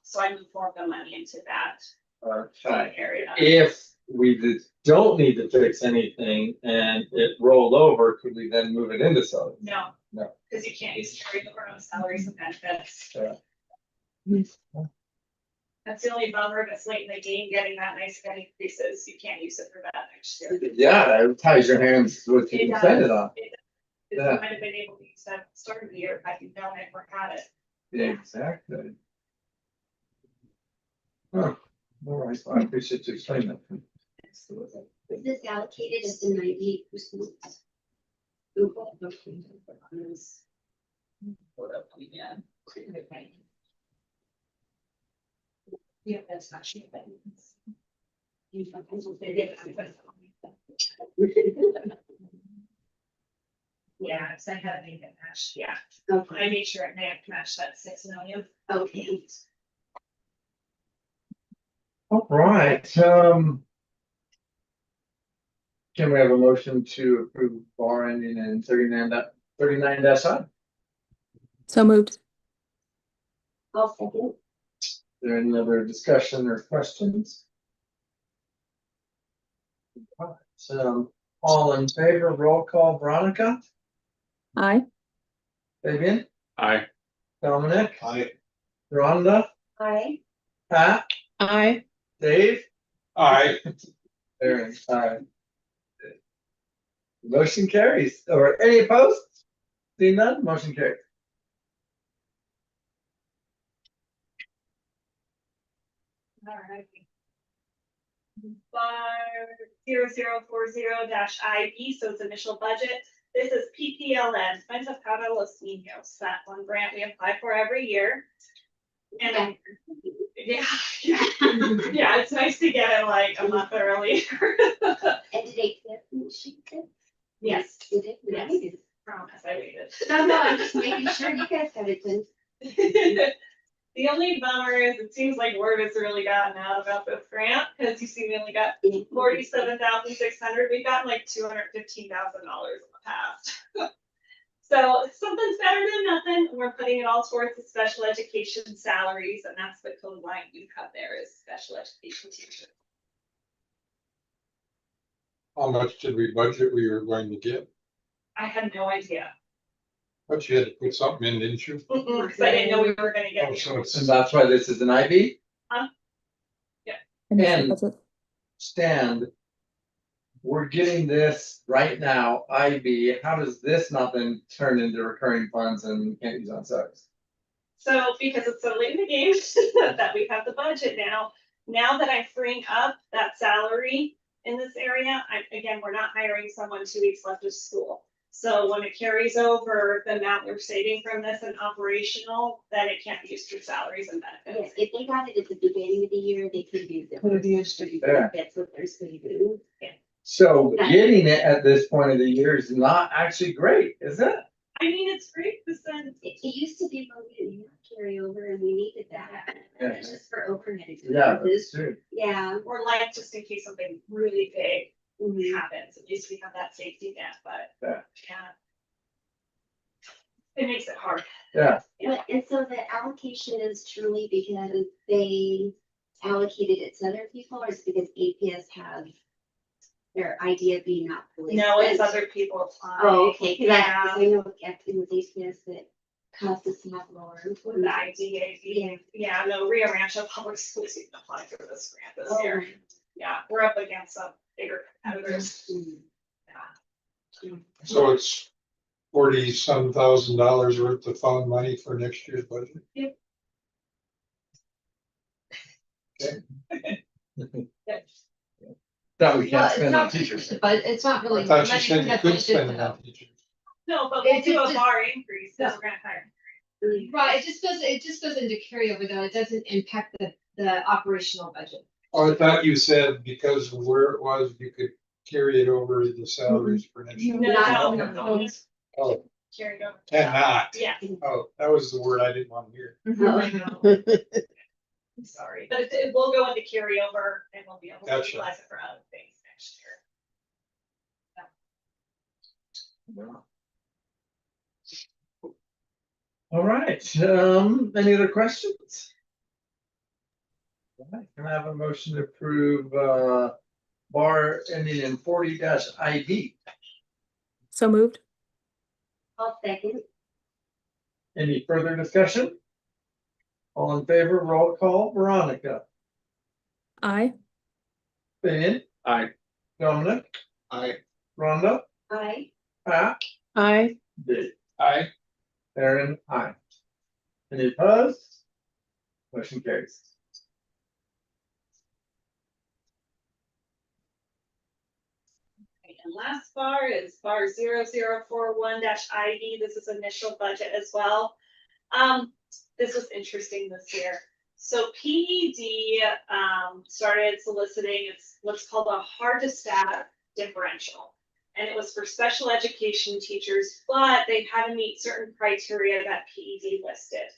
So I move more of the money into that. Okay. Area. If we don't need to fix anything and it rolled over, could we then move it into salaries? No. No. Because you can't use carry over on salaries and benefits. Yeah. That's the only bummer that's late in the game, getting that nice cut increases. You can't use it for that next year. Yeah, it ties your hands to what you can spend it on. You might have been able to use that at the start of the year had you known it or had it. Yeah, exactly. Huh. All right, well, I appreciate you explaining that. This is allocated as the 98%. Yeah, that's not cheap. Yeah, because I had to make it match. Yeah. Okay. I made sure it may have matched that 6 million. Okay. All right, can we have a motion to approve bar ending in 39-I? So moved. I'll second. Is there any other discussion or questions? All right, all in favor, roll call, Veronica, Aye. Fabian, Aye. Dominic, Aye. Rhonda, Aye. Pat, Aye. Dave, Aye. Aaron, aye. Motion carries, or any opposed? Seeing none, motion carries. Alright. Bar 0040-IB, so it's initial budget. This is PPLN, Fuentes para los Niños, that one grant we apply for every year. And yeah, yeah, it's nice to get it like a month early. And did they get she did? Yes, Did it? yes, Nice. promise, I waited. No, I'm just making sure you guys got it done. The only bummer is it seems like word has really gotten out about this grant, because you see we only got 47,600. We've gotten like $215,000 in the past. So something's better than nothing. We're putting it all towards the special education salaries, and that's the code line you have there is special education teachers. How much did we budget we were going to get? I had no idea. But you had to put something in, didn't you? Because I didn't know we were gonna get Oh, it. so it's, And that's why this is an IB. Initial And- budget. Stand. We're getting this right now, IB. How does this not then turn into recurring funds and we can't use on salaries? So because it's so late in the game that we have the budget now that I'm freeing up that salary in this area, again, we're not hiring someone 2 weeks left of school. So when it carries over the amount we're saving from this and operational, then it can't be used for salaries and Yes, benefits. if they got it at the beginning of the year, they could use it. Could have used it. Yeah. That's what they're supposed to do. So getting it at this point of the year is not actually great, is it? I mean, it's great, because then It used to be when we didn't have carryover and we needed that. Yeah. It's just for overhead Yeah, that's expenses. true. Yeah. we're like, just in case something really big Mhm. happens, at least we have that safety net, but Yeah. yeah. It makes it hard. Yeah, But, and so the allocation is truly because they allocated it to other people, or is it because APS have their idea being not fully No, it's spent? other people applying. Oh, okay, cause Yeah. I know it was APS that caused us to have lower. With the IDA, yeah, no, Rio Rancho Public Schools even applied for this grant this Oh. year. Yeah, we're up against some bigger competitors. Mm. Yeah. so it's $40,000 worth of fund money for next year's budget. that we Well, can't it's spend on not, teachers. but it's not really. I thought you money said you that's could budgeted spend it though. on teachers. No, but we'll It's do a just- bar increase, this grant hire. Right, it just goes into carryover though, it doesn't impact the operational budget. Oh, I thought you said because of where it was, you could carry it over the salaries for next year. No. Oh, Carry it over. cannot. Yeah, Oh, that was the word I didn't want to hear. I'm sorry, but it will go into carryover and we'll be able to Gotcha. utilize it for other things next year. All right, any other questions? All right, can I have a motion to approve, bar ending in 40-IB? So moved. I'll second. Any further discussion? All in favor, roll call, Veronica, Aye. Ben, Aye. Dominic, Aye. Rhonda, Aye. Pat, I, Dave, Aye. Aaron, aye. Any opposed? Motion carries. And last bar is bar 0041-IB. This is initial budget as well. This was interesting this year. So PED started soliciting, it's what's called a hard to staff differential. And it was for special education teachers, but they had to meet certain criteria that PED listed.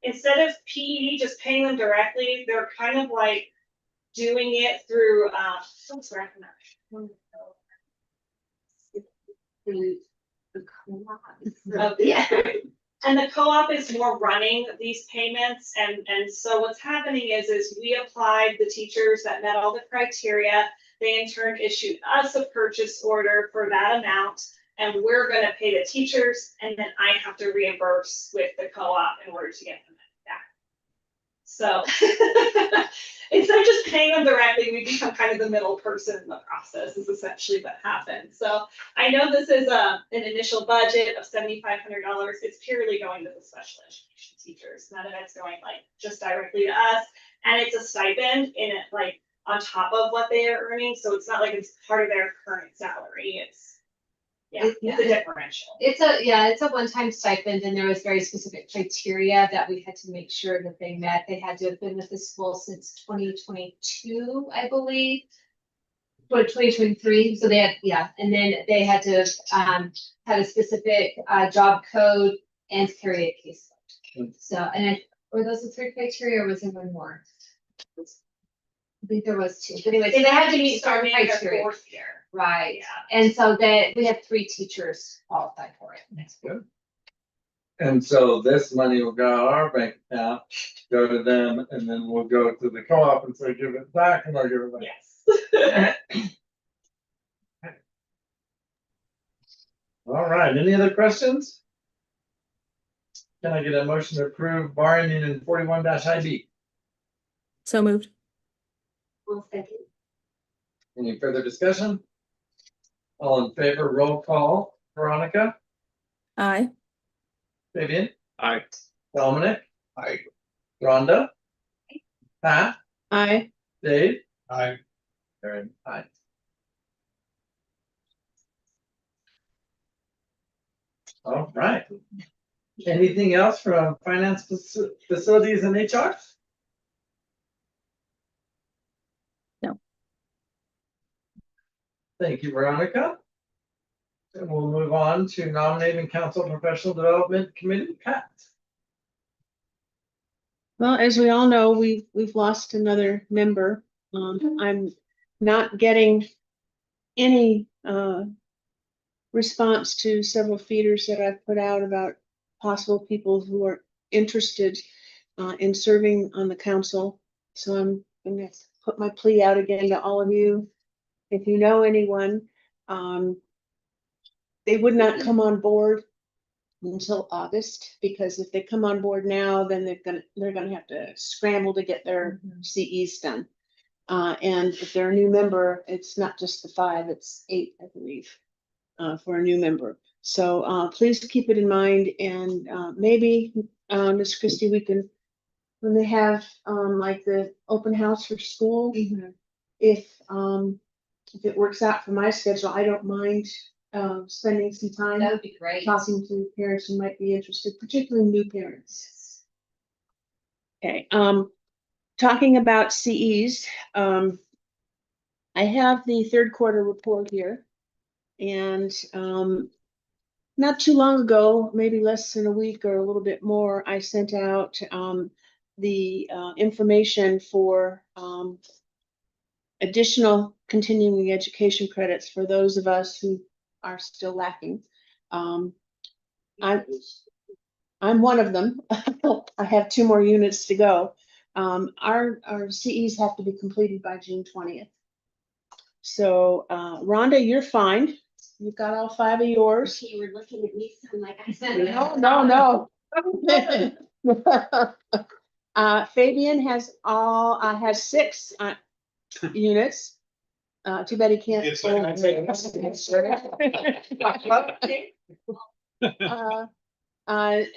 Instead of PED just paying them directly, they're kind of like doing it through, The co-op. Yeah. And the co-op is more running these payments, and so what's happening is we applied the teachers that met all the criteria. They in turn issued us a purchase order for that amount, and we're gonna pay the teachers, and then I have to reimburse with the co-op in order to get them back. So instead of just paying them directly, we become kind of the middle person in the process is essentially what happens. So I know this is an initial budget of $7,500. It's purely going to the special education teachers. None of it's going like just directly to us. And it's a stipend in it, like on top of what they are earning. So it's not like it's part of their current salary. It's a differential. It's a one-time stipend, and there was very specific criteria that we had to make sure that they met. They had to have been with the school since 2022, I believe. 2023, so they had, and then they had to have a specific job code and carry a case load. So, and were those the 3 criteria, or was there one more? I think there was 2. But anyway, so they had to meet certain criteria. 4th year. Right, and so that we have 3 teachers qualified for it. That's good. And so this money will go out our bank account, go to them, and then we'll go to the co-op and say, give it back, and they'll give it back. Yes. All right, any other questions? Can I get a motion to approve barring in 41-IB? So moved. One second. Any further discussion? All in favor, roll call. Veronica, Aye. Fabian, Aye. Dominic, Aye. Rhonda, Pat, I, Dave, Aye. Aaron, aye. All right. Anything else from finance, facilities, and HR? No. Thank you, Veronica. And we'll move on to nominating council professional development committee. Pat. well, as we all know, we've lost another member. I'm not getting any response to several feeders that I've put out about possible people who are interested in serving on the council. So I'm gonna put my plea out again to all of you. If you know anyone, they would not come on board until August, because if they come on board now, then they're gonna have to scramble to get their CEs done. And if they're a new member, it's not just the 5, it's 8, I believe, for a new member. So please keep it in mind, and maybe, Ms. Christie, we can, when they have like the open house for school, if it works out for my schedule, I don't mind spending some time That would be great. talking to parents who might be interested, particularly new parents. Okay, talking about CEs, I have the 3rd quarter report here. And not too long ago, maybe less than a week or a little bit more, I sent out the information for additional continuing education credits for those of us who are still lacking. I'm one of them. I have 2 more units to go. Our CEs have to be completed by June 20th. So Rhonda, you're fine. You've got all 5 of yours. You were looking at me, so I'm like, I said. No. Fabian has 6 units. Too bad he can't. It's like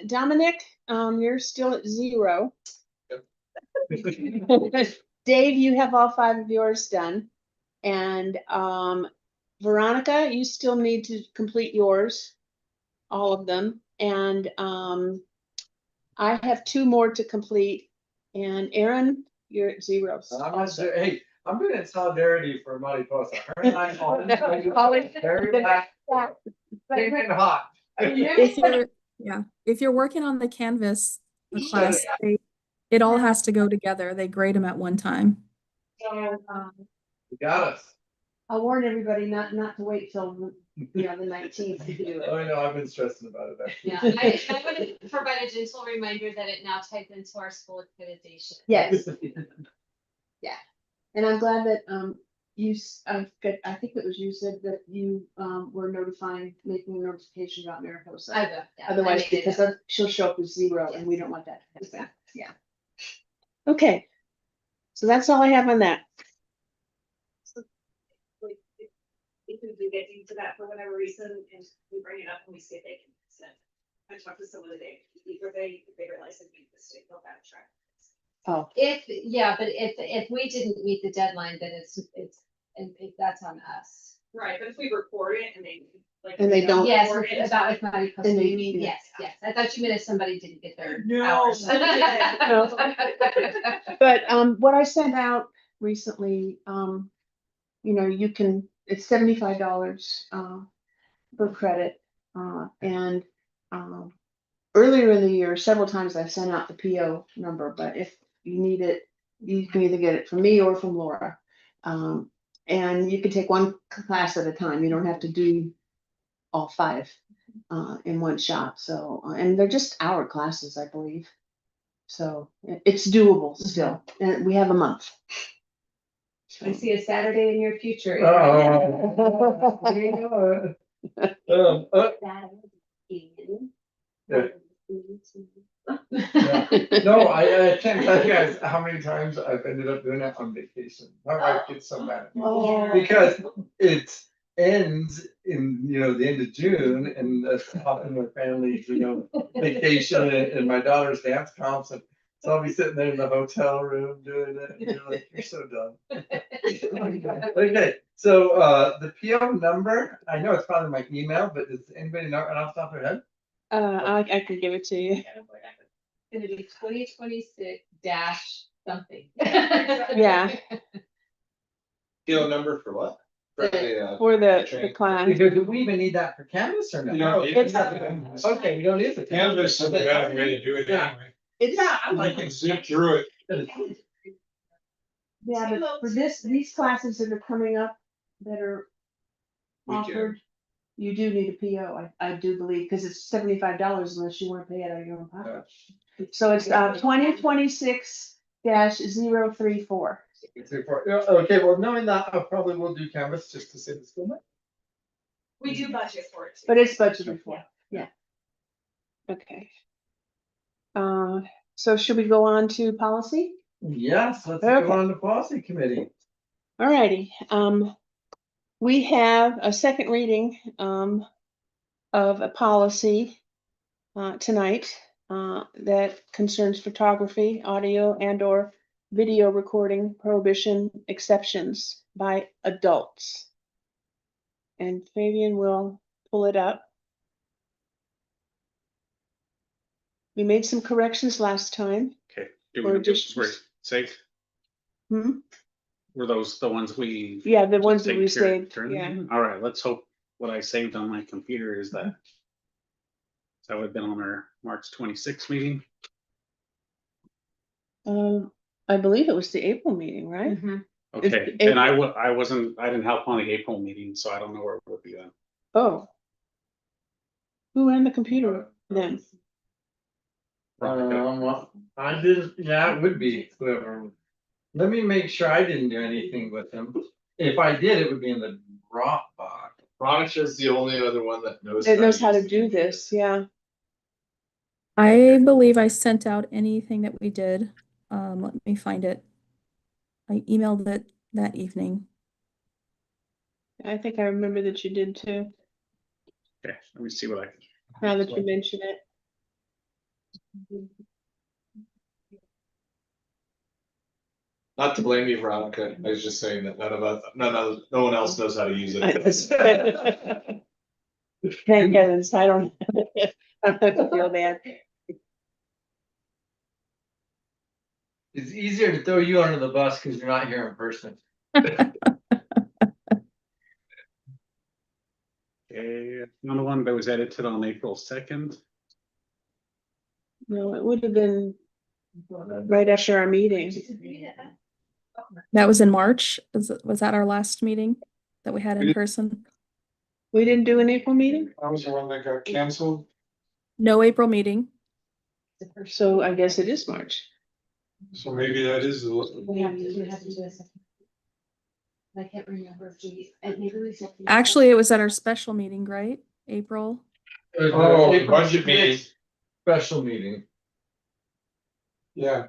Dominic, you're still at 0. Dave, you have all 5 of yours done. And Veronica, you still need to complete yours, all of them. And I have 2 more to complete. And Aaron, you're at 0. Hey, I'm doing it in solidarity for Mariposa. Her and I all very hot. If you're working on the Canvas class, it all has to go together. They grade them at one time. You got us. I'll warn everybody not to wait till the 19th to do it. Oh, I know, I've been stressing about it. Yeah, I want to provide a gentle reminder that it now ties into our school accreditation. Yes. Yeah, and I'm glad that I think it was you said that you were making a notification about Mariposa. I will. Yeah, Otherwise, I made it because she'll show up as 0, and we don't want that to happen. Yeah. Okay. So that's all I have on that. If we do get into that for whatever reason, and we bring it up and we see if they can fix it. I talked to someone today, either they realize they made a mistake, they'll backtrack. Oh, But if we didn't meet the deadline, then and if that's on us. Right, but if we record it and they, like. And they don't- Yes, record it, about if not, And they- you mean, yes, I thought you meant if somebody didn't get their No. hours. but what I sent out recently, you know, you can, it's $75 per credit. And earlier in the year, several times I've sent out the PO number, but if you need it, you can either get it from me or from Laura. And you can take one class at a time. You don't have to do all 5 in one shot. So, and they're just hour classes, I believe. So it's doable still, and we have a month. I see a Saturday in your future. Oh. There you go. That is Yeah. No, I can't tell you guys how many times I've ended up doing that on vacation. My wife gets so mad. Oh. Because it ends in, the end of June, and that's often my family's, vacation and my daughter's dance comps, and so I'll be sitting there in the hotel room doing it, and you're like, you're so dumb. Okay, so the PO number, I know it's probably my email, but does anybody know it off the top of their head? I can give it to you. Gonna be 2026 dash something. Yeah, PO number for what? For the, for the training. class. Because do we even need that for canvas or no? You don't need it. Okay, we don't need it. Canvas is a better way to do it Yeah. anyway. It's, Yeah, I You like can it. zip through it. yeah, but for these classes that are coming up that are offered, you do need a PO, I do believe, because it's $75 unless you want to pay it out of your own pocket. So it's 2026 -034. Okay, well, knowing that, I probably will do canvas just to save the school money. We do budget for it. Too. But it's budgeted for, yeah. Okay. So should we go on to policy? Yes, let's Okay. go on to policy committee. Alrighty, we have a second reading, of a policy, tonight, that concerns photography, audio and or video recording prohibition exceptions by adults. And Fabian will pull it up. We made some corrections last time. Okay. Do Or we just- just safe? Hmm? Were those the ones we? Yeah, the ones that take we turn- saved, turn yeah. in? All right, let's hope what I saved on my computer is that. That would have been on our March 26th meeting. I believe it was the April meeting, right? It's Okay, the and I didn't help on the April meeting, so I don't know where it would be then. Oh. Who ran the computer then? Well, I didn't, yeah, it would be whoever. Let me make sure I didn't do anything with them. If I did, it would be in the Dropbox. Veronica's the only other one that knows. It knows how to use the do computer. this, yeah. I believe I sent out anything that we did. Let me find it. I emailed it that evening. I think I remember that you did too, Okay, let me see what I can. now that you mention it. Not to blame you, Veronica. I was just saying that no one else knows how to use it. Thank heavens, I don't, I don't feel bad. It's easier to throw you under the bus because you're not here in person. Okay, another one that was edited on April 2nd. No, it would have been right after our meeting. That was in March. Was that our last meeting that we had in person? We didn't do an April meeting, That was the one that got canceled. No April meeting. so I guess it is March. So maybe that is the. We have to do a second. I can't remember if we, and maybe we said. Actually, it was at our special meeting, right? April. Oh, April budget meeting. 6th Special meeting. Yeah.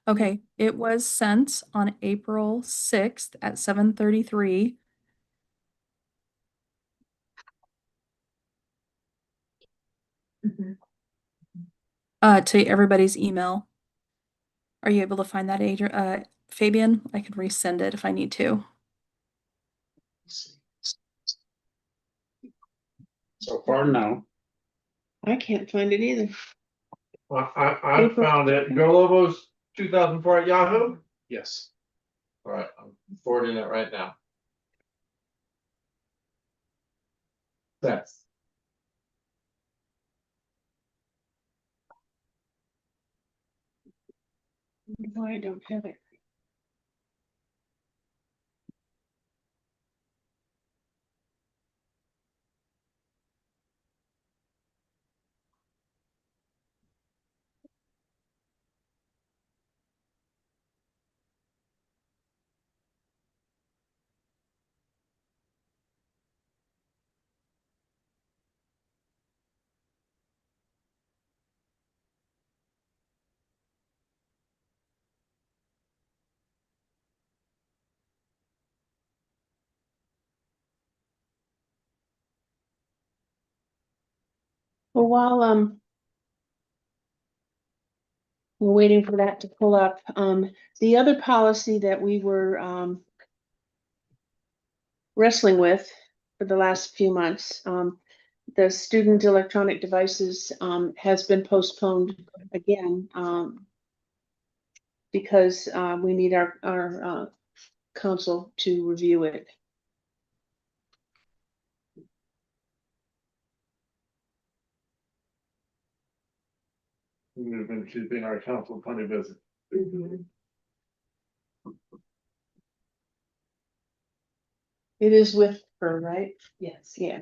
Okay, it was sent on April 6th at 7:33. To everybody's email. Are you able to find that, Fabian? I could resend it if I need to. So far, no. I can't find it either. I April. found it. Go Lobos 2004 at Yahoo. Yes. All right, I'm forwarding it right now. Thanks. Why I don't have it. Well, while we're waiting for that to pull up, the other policy that we were wrestling with for the last few months, the student electronic devices has been postponed again, because we need our council to review it. We've been keeping our council plenty busy. It is with her, right? Yes. Yeah.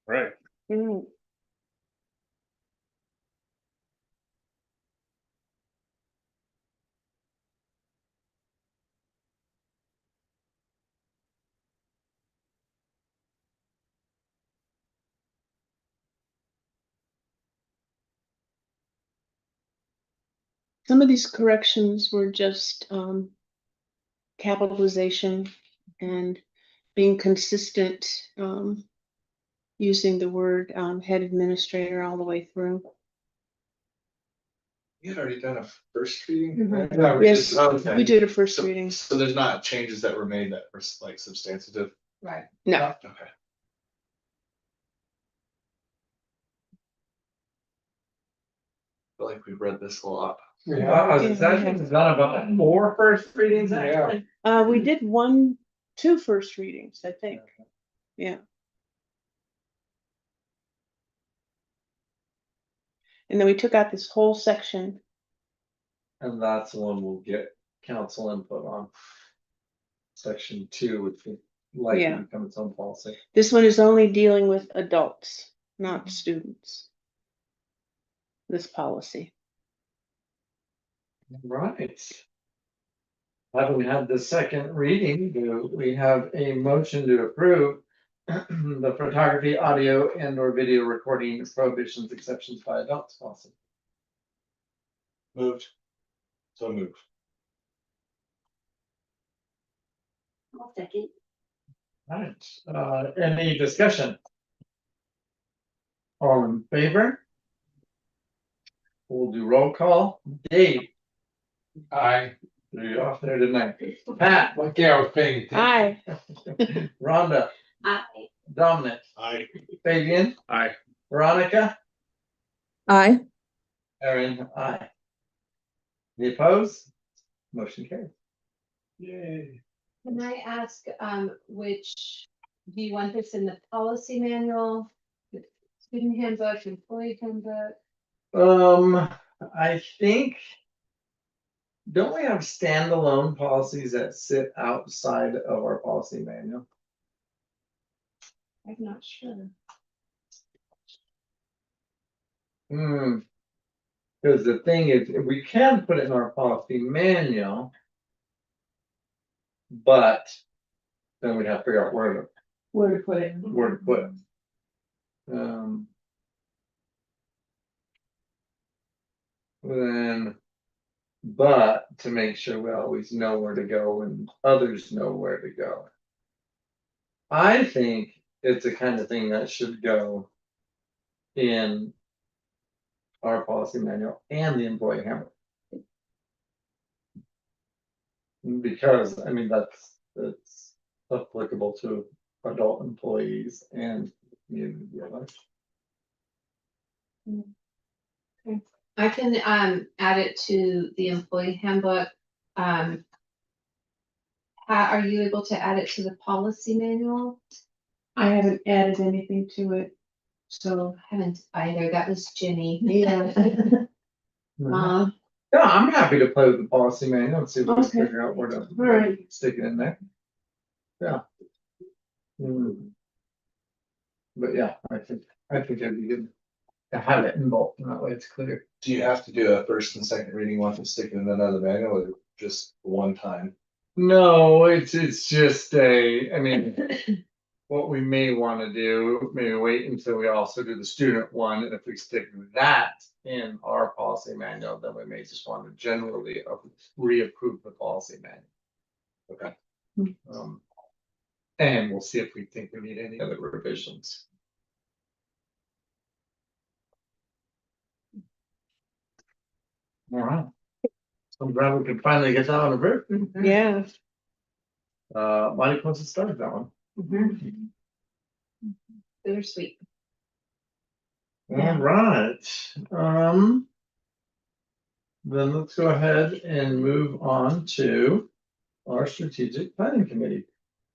Right. Mm. Some of these corrections were just capitalization and being consistent, using the word head administrator all the way through. You had already done a first reading? Mhm. right? Yeah, we Yes, did. Okay. we did a first So, reading. so there's not changes that were made that were like substantive? Right. No, Okay. I feel like we've read this a lot. Yeah, Yeah, session has done about 4 first readings actually. we did two first readings, I think. Yeah. And then we took out this whole section. And that's the one we'll get council input on. Section 2, which would likely Yeah. become its own policy. This one is only dealing with adults, not students. This policy. Right. Having had the second reading, do we have a motion to approve the photography, audio and or video recording prohibitions, exceptions by adults policy? Moved. So moved. I'll second. Right, any discussion? All in favor? We'll do roll call. Dave, I, are you off there tonight? Pat, okay, I was paying attention. Aye. Rhonda, I, Dominic, Aye. Fabian, Aye. Veronica, Aye. Erin, aye. Any opposed? Motion carried. Yay. Can I ask, which, do you want this in the policy manual? Student handbook, employee handbook. I think. Don't we have standalone policies that sit outside of our policy manual? I'm not sure. Because the thing is, we can put it in our policy manual. But then we'd have to figure out where to put it. Then, but to make sure we always know where to go and others know where to go. I think it's the kind of thing that should go in our policy manual and the employee handbook. Because, I mean, that's applicable to adult employees and community alike. I can add it to the employee handbook. Are you able to add it to the policy manual? I haven't added anything to it, so. Haven't either. That was Jenny. Yeah. Yeah, I'm happy to play with the policy manual and see if we can Okay. figure out where to Alright. stick it in there. Yeah. But yeah, I think it'd be good to have it in both, and that way it's clear. Do you have to do a first and second reading once and stick it in another manual, or just one time? No, it's just I mean, what we may want to do, maybe wait until we also do the student one, and if we stick with that in our policy manual, then we may just want to generally reapprove the policy manual. Okay. And we'll see if we think we need any other revisions. All right. So I'm glad we could finally get that on the roof. Yeah. Mike wants to start that one. Bittersweet. All right. Then let's go ahead and move on to our strategic planning committee.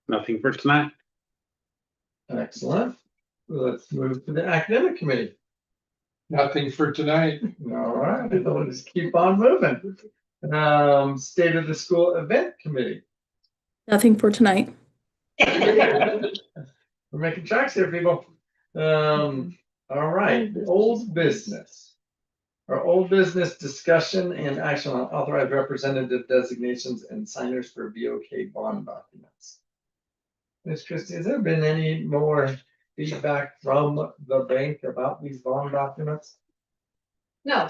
Nothing for tonight. Excellent. Let's move to the academic committee. Nothing for tonight. All right, we'll just keep on moving. State of the school event committee. Nothing for tonight. We're making tracks here, people. All right, old business. Our old business discussion and action on authorized representative designations and signers for BOK bond documents. Ms. Christie, has there been any more feedback from the bank about these bond documents? No.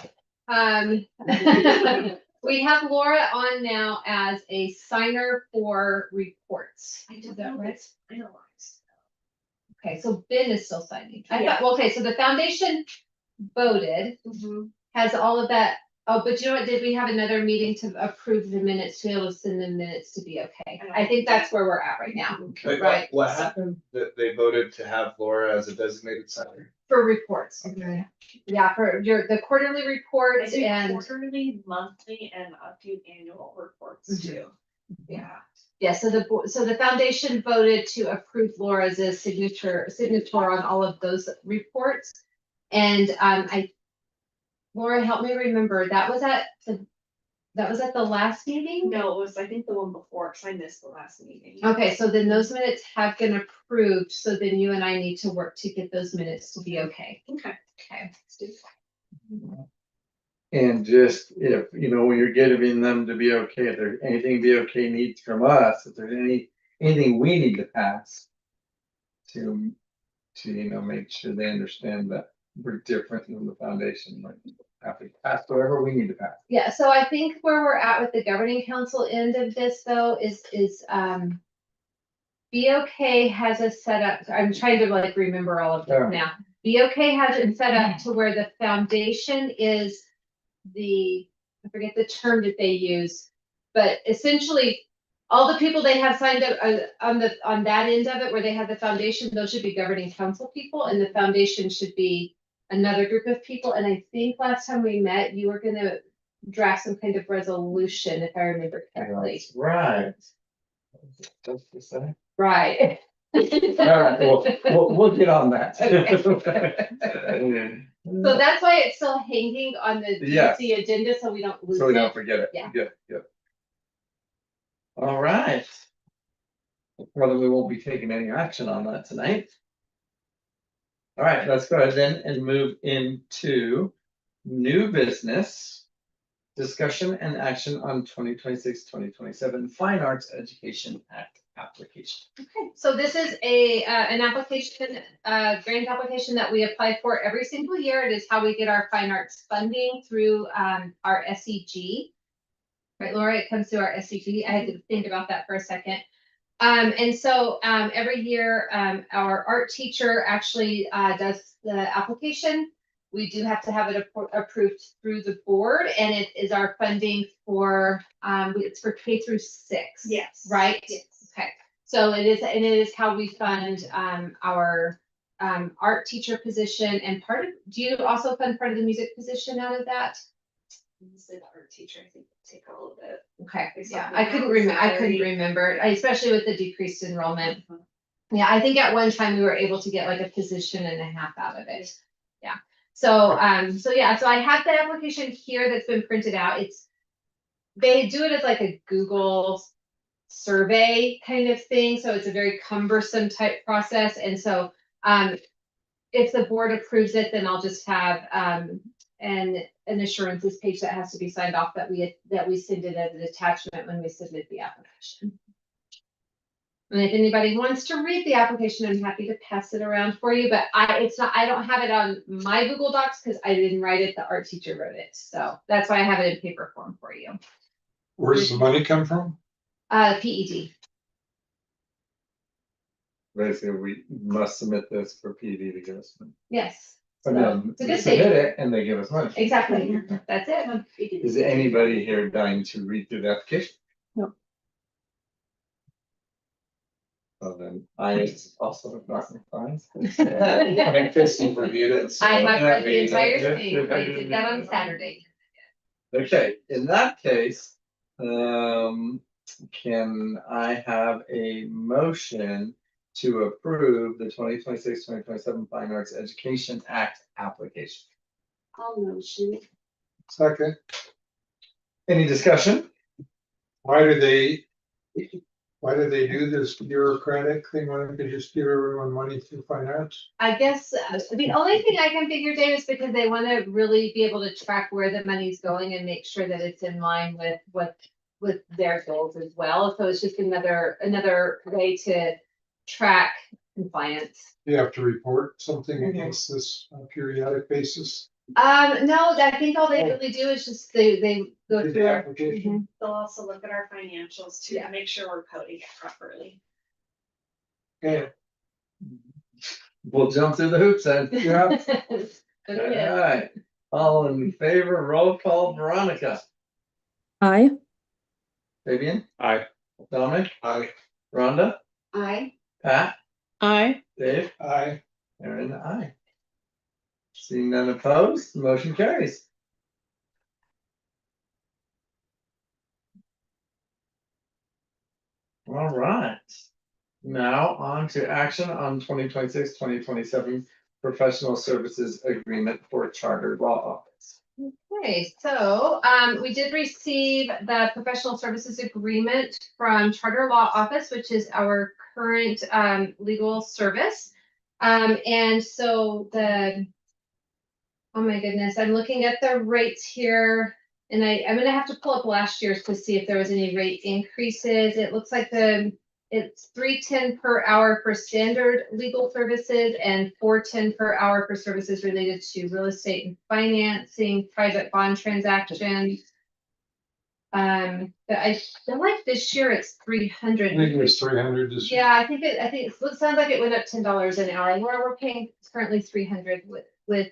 We have Laura on now as a signer for reports. Is that right? Okay, so Ben is still signing. I thought, well, okay, so the foundation voted, has all of that. Oh, but you know what? Did we have another meeting to approve the minutes, to be able to send the minutes to be okay? I think that's where we're at right now. Wait, Right. What happened? That they voted to have Laura as a designated signer? For reports. Yeah, for the quarterly reports and. Quarterly, monthly, and a few annual reports too. Yeah. Yeah, so the foundation voted to approve Laura as a signature on all of those reports. And Laura, help me remember, that was at the last meeting? No, it was, I think, the one before, because I missed the last meeting. Okay, so then those minutes have been approved, so then you and I need to work to get those minutes to be okay. Okay. Okay. Let's do that. And just if, when you're getting them to be okay, if there's anything BOK needs from us, if there's anything we need to pass to make sure they understand that we're different than the foundation, like have to pass whatever we need to pass. Yeah, so I think where we're at with the governing council end of this though is BOK has a setup. I'm trying to remember all of them now. BOK has it set up to where the foundation is I forget the term that they use, but essentially all the people they have signed up on that end of it where they have the foundation, those should be governing council people, and the foundation should be another group of people. And I think last time we met, you were gonna draft some kind of resolution, if I remember correctly. That's right. Just to say. Right. All right, we'll get on that. So that's why it's still hanging on Yes. the agenda, so we don't lose So we don't it. forget it. Yeah. Good, good. All right. Well, then we won't be taking any action on that tonight. All right, let's go ahead then and move into new business. Discussion and action on 2026-2027 Fine Arts Education Act application. Okay, so this is an application, grant application that we apply for every single year. It is how we get our fine arts funding through our SEG. Right, Laura, it comes through our SEG. I had to think about that for a second. And so every year, our art teacher actually does the application. We do have to have it approved through the board, and it is our funding for, it's for K through 6. Yes. Right? Yes. Okay, so it is how we fund our art teacher position, and do you also fund part of the music position out of that? The art teacher, I think, take a little bit. Okay, Based yeah, off I the couldn't salary. remember, especially with the decreased enrollment. Yeah, I think at one time we were able to get like a position and a half out of it. Yeah. So, so I have the application here that's been printed out. They do it as like a Google survey kind of thing. So it's a very cumbersome type process. And so, if the board approves it, then I'll just have, an assurances page that has to be signed off that we send it as an attachment when we submit the application. And if anybody wants to read the application, I'm happy to pass it around for you, but I don't have it on my Google Docs because I didn't write it, the art teacher wrote it. So that's why I have it in paper form for you. Where does the money come from? PED. Basically, we must submit this for PD to give us money. Yes. And So, then it's a we good submit thing. it and they give us money. Exactly. That's it. Is anybody here dying to read through the application? No. Well, then I also have not replied. I think Kristen reviewed it. so- I have read the Yeah, entire yeah, thing. yeah, I yeah, did yeah, that on yeah. Saturday. Okay, in that case, can I have a motion to approve the 2026-2027 Fine Arts Education Act application? I'll motion. Second, Any discussion? why do they do this bureaucratic thing? Why don't they just give everyone money through fine arts? I guess the only thing I can figure, Dave, is because they want to really be able to track where the money's going and make sure that it's in line with their goals as well. So it's just another way to track compliance. You have to report something Mhm. against this on a periodic basis. No, I think all they really do is just they go Do through the our. application. They'll also look at our financials too, Yeah. to make sure we're coding it properly. Okay, We'll jump through the hoops then. yeah, But All it is. right, all in favor, roll call, Veronica, Aye. Fabian, Aye. Dominic, Aye. Rhonda, I, Pat, Aye. Dave, I, Aaron, aye. Seeing none opposed, the motion carries. All right. Now on to action on 2026-2027 professional services agreement for charter law office. Okay, so we did receive the professional services agreement from Charter Law Office, which is our current legal service. And so oh my goodness, I'm looking at the rates here. And I'm gonna have to pull up last year's to see if there was any rate increases. It looks like it's $3.10 per hour for standard legal services and $4.10 per hour for services related to real estate and financing, private bond transactions. But I feel like this year it's I think 300. it was 300 this year. Yeah, I think it sounds like it went up $10 an hour. Laura, we're paying currently 300 with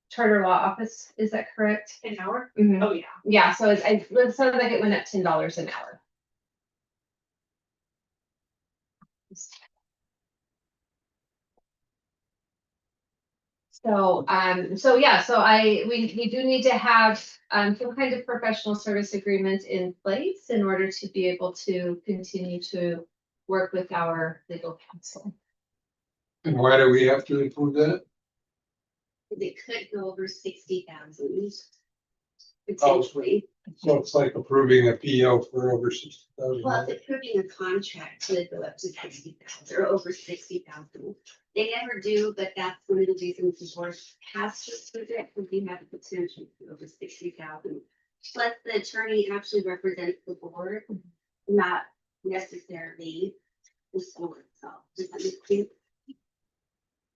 Charter Law Office. Is that correct? An hour? Mhm. Oh, yeah. Yeah, so it sounds like it went up $10 an hour. So, we do need to have some kind of professional service agreement in place in order to be able to continue to work with our legal counsel. And why do we have to approve that? It could go over 60,000. Oh. Potentially, So it's like approving a PO for over 60,000. well, it's approving a contract to go up to 60,000 or over 60,000. They never do, but that's one of the reasons the board has to approve it, because you have the potential to over 60,000. Plus, the attorney actually represents the board, not necessarily the school itself. Does that make sense?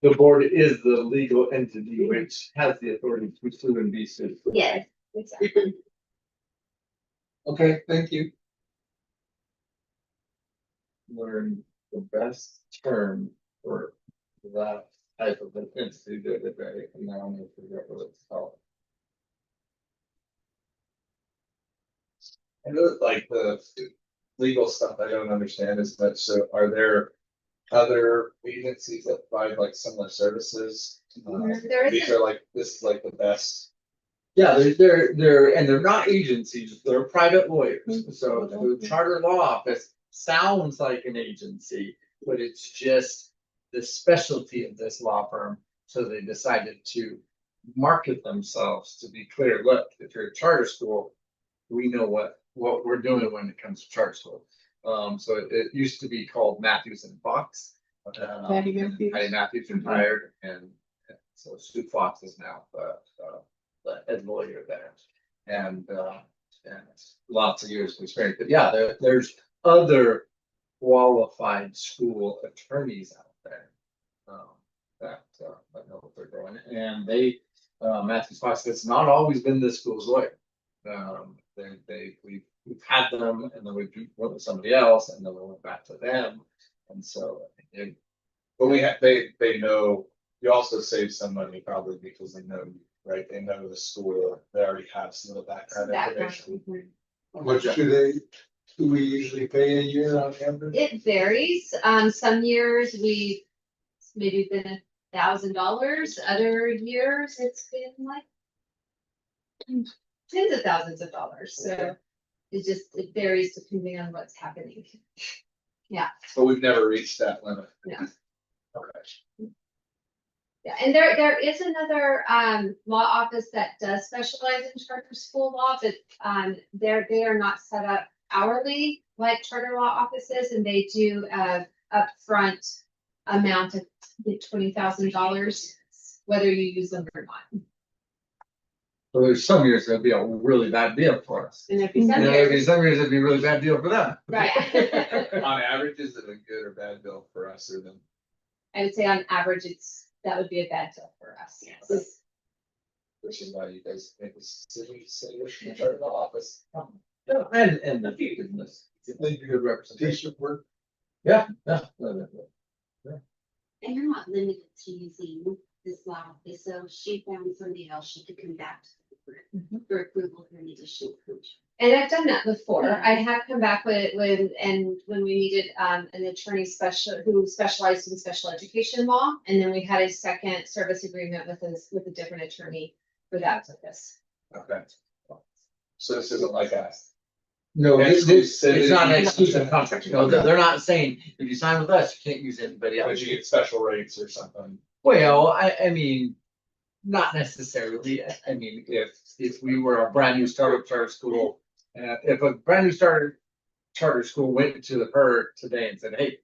The board is the legal entity which has the authority to sue and be sued. Yes, exactly. Okay, thank you. Learn the best term for that type of an entity that it very, and now I'm gonna figure out what it's called. I know that, like the legal stuff I don't understand as much, so are there other agencies that provide like similar services? There is These a- are like, this is like the best. Yeah, they're not agencies, they're private lawyers, so the charter law office sounds like an agency, but it's just the specialty of this law firm. So they decided to market themselves to be clear, look, if you're a charter school, we know what we're doing when it comes to charter school. So it used to be called Matthews and Fox. Patty Matthews. Patty Matthews retired, and so Sue Fox is now the head lawyer there. And lots of years of experience, but yeah, there's other qualified school attorneys out there. That know what they're doing, and Matthews Fox, it's not always been this school's lawyer. We've had them, and then we went with somebody else, and then we went back to them, and so. But they know, you also save some money probably because they know you, right? They know the school, they already have some of the background information. Mhm. What do we usually pay a year on average? It varies. Some years we maybe been $1,000. Other years it's been like tens of thousands of dollars. So it varies depending on what's happening. But we've never reached that limit. No. Okay. Yeah, and there is another law office that does specialize in charter school law, but they are not set up hourly like charter law offices, and they do upfront amount of $20,000, whether you use them or not. So there's some years that'd be a really bad deal for us. And there'd be some There'd be years, some years it'd be a really bad deal for them. right? On average, is it a good or bad bill for us or them? I would say on average, that would be a bad deal for us. Yes. Which is why you guys make this decision to say you're in charge of the office. Yeah, and the business. They do Good representation. decent work. Yeah. And you're not limited to using this law office, so she found somebody else, she could come back to the board for approval for an additional contract. And I've done that before. I have come back when we needed an attorney who specialized in special education law, and then we had a second service agreement with a different attorney for that purpose. Okay. So this isn't like a. No, it's not an Exclusivity. exclusive contract. No, they're not saying if you sign with us, you can't use anybody But else. you get special rates or something. Well, I mean, not necessarily. I mean, if we were a brand new startup charter school, if a brand new charter school went to her today and said, hey,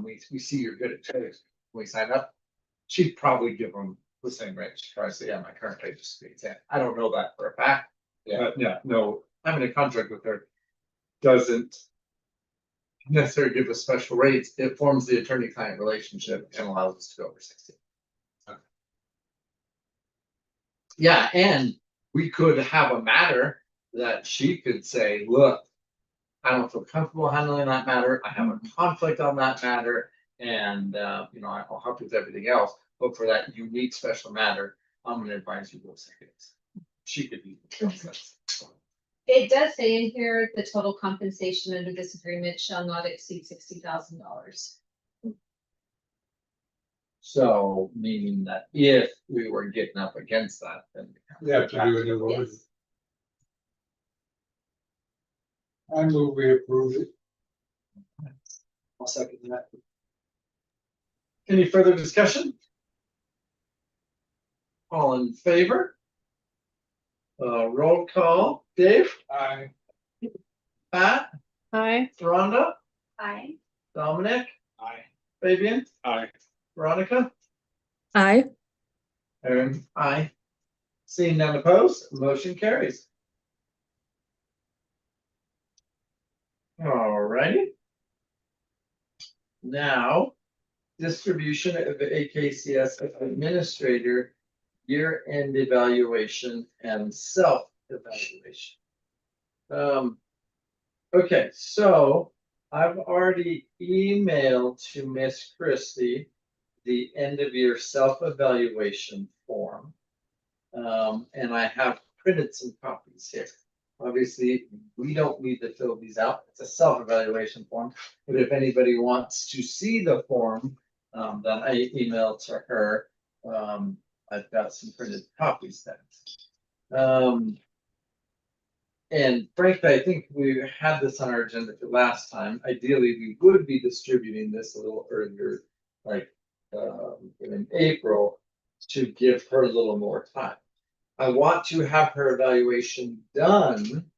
we see you're good at charter, we sign up, she'd probably give them the same rate. She'd probably say, yeah, my current rate is 10. I don't know that for a fact. Yeah. But yeah, no, having a contract with her doesn't necessarily give us special rates. It forms the attorney-client relationship and allows us to go over 60. Yeah, and we could have a matter that she could say, look, I don't feel comfortable handling that matter. I have a conflict on that matter. And, I'll help with everything else. But for that unique special matter, I'm going to advise you go seconds. She could be. It does say in here, the total compensation under this agreement shall not exceed $60,000. So meaning that if we were getting up against that, then. You have to do a new order. Yes. I move we approve it. I'll second that. Any further discussion? All in favor? Roll call, Dave, I, Pat, Hi. Rhonda, Hi. Dominic, Aye. Fabian, Aye. Veronica, Aye. Aaron, aye. Seeing none opposed, motion carries. All righty. Now, distribution of the AKCS administrator year-end evaluation and self-evaluation. Okay, so I've already emailed to Miss Christie the end of year self-evaluation form. And I have printed some copies here. Obviously, we don't need to fill these out. It's a self-evaluation form. But if anybody wants to see the form that I emailed to her, I've got some printed copies then. And frankly, I think we had this on our agenda for last time. Ideally, we would be distributing this a little earlier, like in April, to give her a little more time. I want to have her evaluation done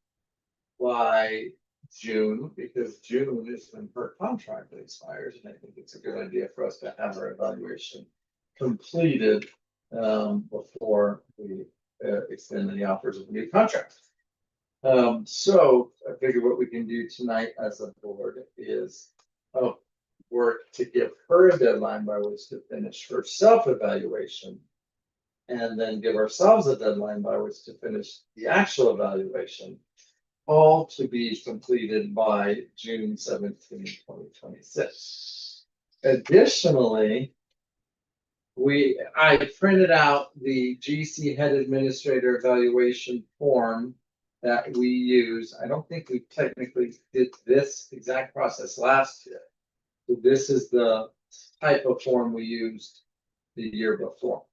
by June, because June is when her contract expires, and I think it's a good idea for us to have her evaluation completed before we extend the offers of a new contract. So I figure what we can do tonight as a board is work to give her a deadline by which to finish her self-evaluation, and then give ourselves a deadline by which to finish the actual evaluation, all to be completed by June 17, 2026. Additionally, I printed out the GC head administrator evaluation form that we use. I don't think we technically did this exact process last year. So this is the type of form we used the year before.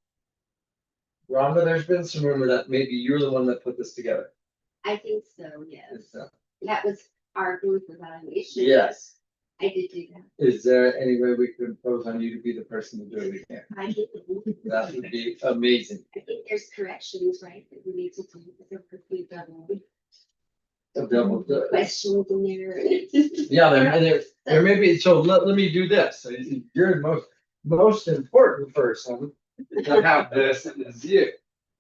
Rhonda, there's been some rumor that maybe you're the one that put this together. I think so, yes. Is that- That was our group evaluation. Yes. I did do that. Is there any way we could impose on you to be the person to do it again? I did. That would be amazing. I think there's corrections, right, that we need to do. We've done A double. questions in there. Yeah, there may be, so let me do this. So you're the most important person to have this is you.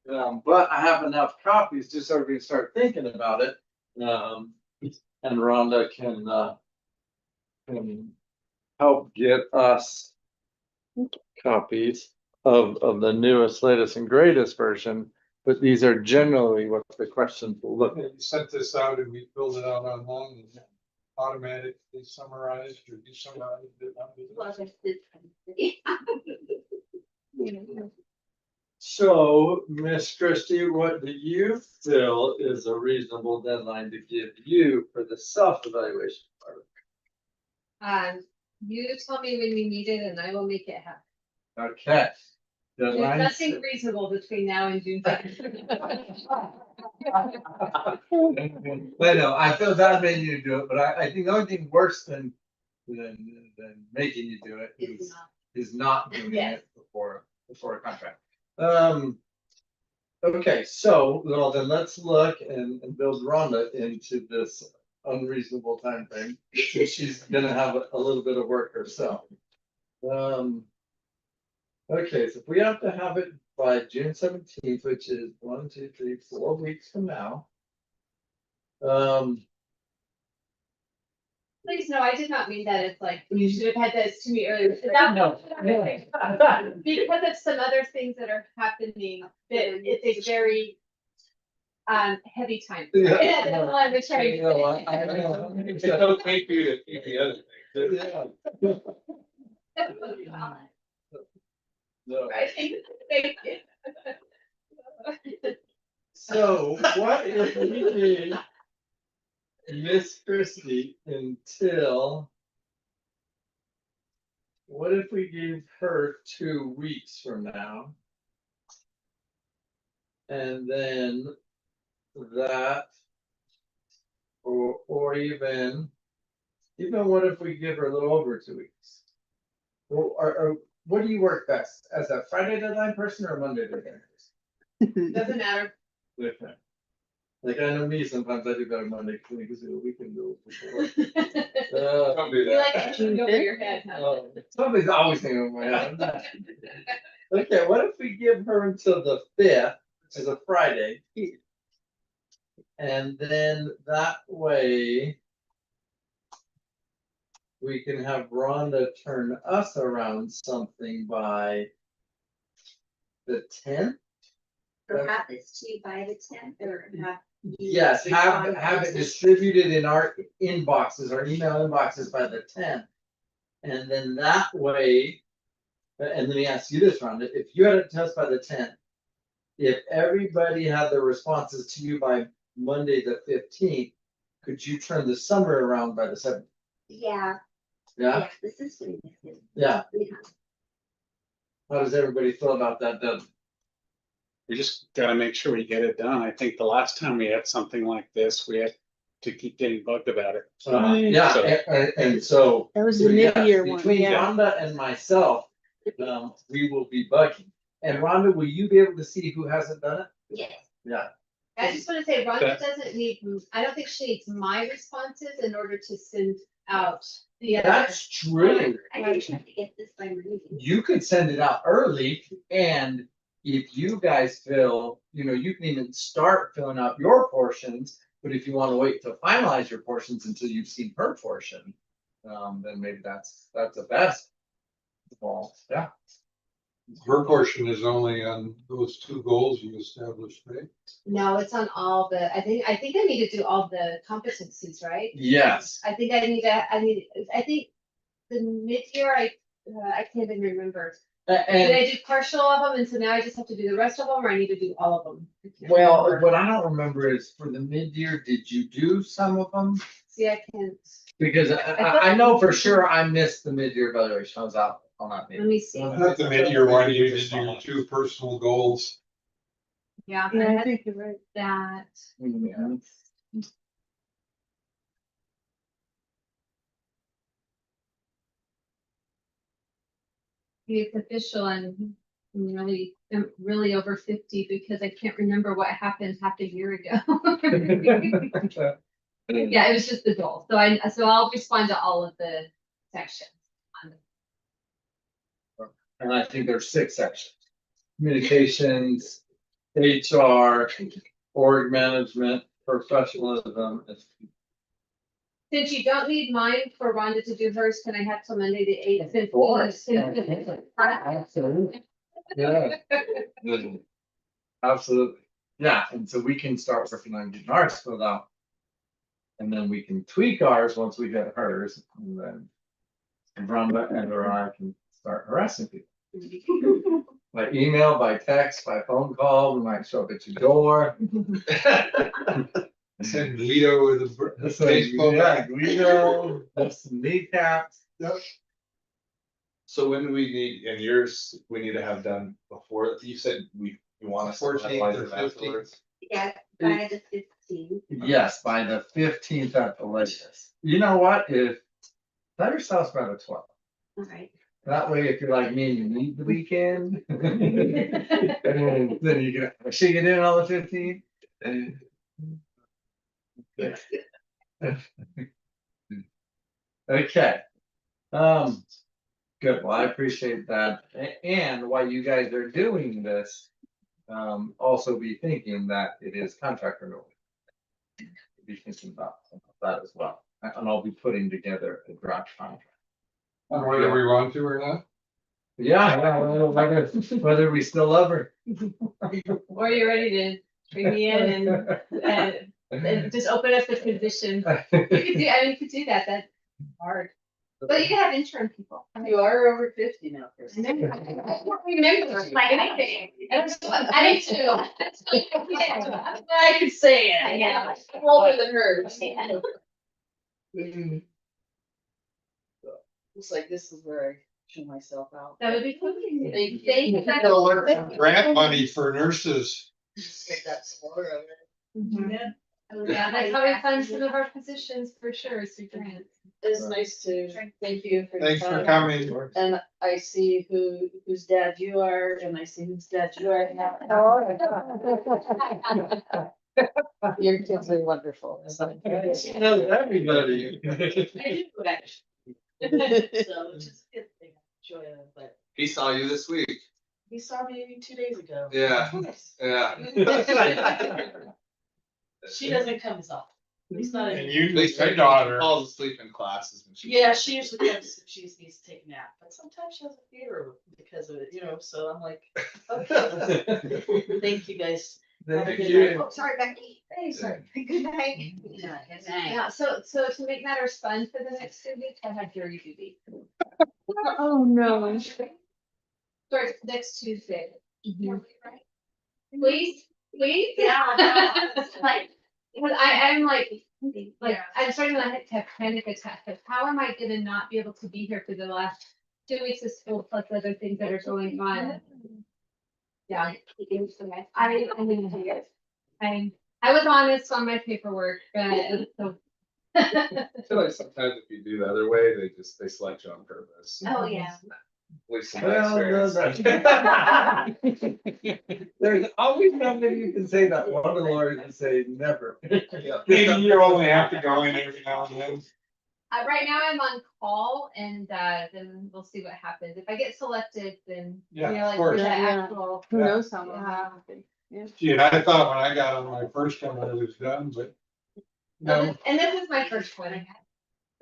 But I have enough copies just so we can start thinking about it. And Rhonda can help get us copies of the newest, latest and greatest version. But these are generally what the questions will look you at. sent this out and we filled it out online and automatically summarized or de-summarized it. Well, that's this. So, Miss Christie, what do you feel is a reasonable deadline to give you for the self-evaluation part? You tell me when you need it and I will make it happen. Okay. There's Deadline. nothing reasonable between now and June. I know, I feel bad making you do it, but I think the only thing worse than making you do it is not doing it before a contract. Okay, so well then let's look and build Rhonda into this unreasonable time frame. So she's gonna have a little bit of work herself. Okay, so if we have to have it by June 17th, which is 1, 2, 3, 4 weeks from now. Please, no, I did not mean that. It's like, you should have had this to me earlier. No. Because of some other things that are happening, that it's a very heavy time. Yeah. That's all I was trying to You know what? say. I know. It's okay for you to keep the other things. Yeah. That's what we call it, No. right? Thank you. So what if we need Miss Christie until? What if we gave her 2 weeks from now? And then that, or even Even what if we give her a little over 2 weeks? Or what do you work best, as a Friday deadline person or a Monday deadline person? Doesn't matter. Okay. Like I know me, sometimes I do better Monday because we can do it before. Don't do You that. like to go over your head, huh? Something's always thinking of my head. Okay, what if we give her until the 5th, which is a Friday? And then that way we can have Rhonda turn us around something by the 10th? Or have this to you by the 10th or have. you Yes, have respond it to- distributed in our inboxes, our email inboxes by the 10th. And then that way, and let me ask you this, Rhonda, if you had it to us by the 10th, if everybody had their responses to you by Monday, the 15th, could you turn the summer around by the 7th? Yeah, Yeah, yeah, this is pretty good. yeah. Yeah. How does everybody feel about that, Doug? We just gotta make sure we get it done. I think the last time we had something like this, we had to keep getting bugged about it. Yeah, So- and so. That was so the yes, mid-year one, Between yeah. Rhonda and myself, we will be bugging. And Rhonda, will you be able to see who hasn't done it? Yes. Yeah. I just wanna say, Rhonda That- doesn't need, I don't think she needs my responses in order to send out the other. That's true. I can try to get this by Monday. You could send it out early, and if you guys feel, you can even start filling out your portions. But if you want to wait to finalize your portions until you've seen her portion, then maybe that's the best. Well, yeah. Her portion is only on those 2 goals you established, right? No, it's on all the, I think I need to do all the competencies, right? Yes. I think I think the mid-year, I can't even remember. Did And I do partial of them, and so now I just have to do the rest of them, or I need to do all of them? I can't well, remember. what I don't remember is for the mid-year, did you do some of them? See, I can't, Because I know for sure I missed the mid-year evaluation. I was out on that let meeting. me see. Not the mid-year one, you did your 2 personal goals. Yeah, Yeah, I I had think you're right. that. Yeah. It's official and I'm really over 50 because I can't remember what happened half a year ago. Yeah, it was just the goal. So I'll respond to all of the sections. And I think there's 6 sections. Communications, HR, org management, professionalism. Since you don't need mine for Rhonda to do hers, can I have till Monday the 8th? Of course. Absolutely. Yeah. Absolutely. Yeah, and so we can start working on getting ours filled out. And then we can tweak ours once we get hers, and then Rhonda and or I can start harassing people. By email, by text, by phone call, we might show up at your door. Send Guido with a baseball Yeah, bat. Guido, that's some kneecaps. So when do we need, and yours, we need to have done before, you said you want us to 14th finalize or it afterwards? Yeah, by the 15th. Yes, by the 15th at the latest. You know what, if, tell yourself by the 12th. All right. That way, if you're like me, and you need the weekend. And then you can actually get in on the 15th. Okay. Good, well, I appreciate that, and while you guys are doing this, also be thinking that it is contract renewal. Be thinking about that as well, and I'll be putting together a draft contract. Whether we want to or not. Yeah, whether we still love her. Or you're ready to bring me in and just open up the position. You could do that, that's hard. But you can have interim people. You are over 50 now, Chris. I don't remember like anything. I need to. I could say it. I know. I'm older than her. Looks like this is where I show myself out. That would be cool. Grant money for nurses. Just take that some water out of it. Mhm. Yeah. Yeah, that's how we fund some of our positions for sure, is through grants. It's nice to, thank you for your Thanks for time. coming. And I see whose dad you are, and I see whose dad you are now. Your kids are wonderful. Everybody. I do, actually. So it's just a good thing, enjoy it, but He saw you this week. he saw me 2 days ago. Yeah. Yeah. She doesn't come as often. At least not And anymore. you, They my daughter. falls asleep in classes when she. Yeah, she usually comes, she needs to take a nap, but sometimes she has a fever because of it, so I'm like, okay. Thank you, guys. Have a Thank good you. night. Oh, sorry, Becky. Hey, sorry. Good night. Yeah, good night. Yeah, so to make matters fun for the next 2 weeks, I had jury duty. Oh, no. Sorry, next Tuesday. Mm-hmm. Please, please? Yeah. Like, because I'm like, I'm starting to have panic attacks, like, how am I gonna not be able to be here for the last 2 weeks of school plus other things that are going on? Yeah. I was honest on my paperwork, but so. I feel like sometimes if you do the other way, they select you on purpose. Oh, yeah. At least in my experience. There's always something you can say that one of the lawyers would say never. Maybe you only have to go in every now and then. Right now I'm on call and then we'll see what happens. If I get selected, then, Yeah, of like, course. for the Yeah. actual. Who knows how long? Gee, and I thought when I got on my first one, I was done, but no. And this is my first one.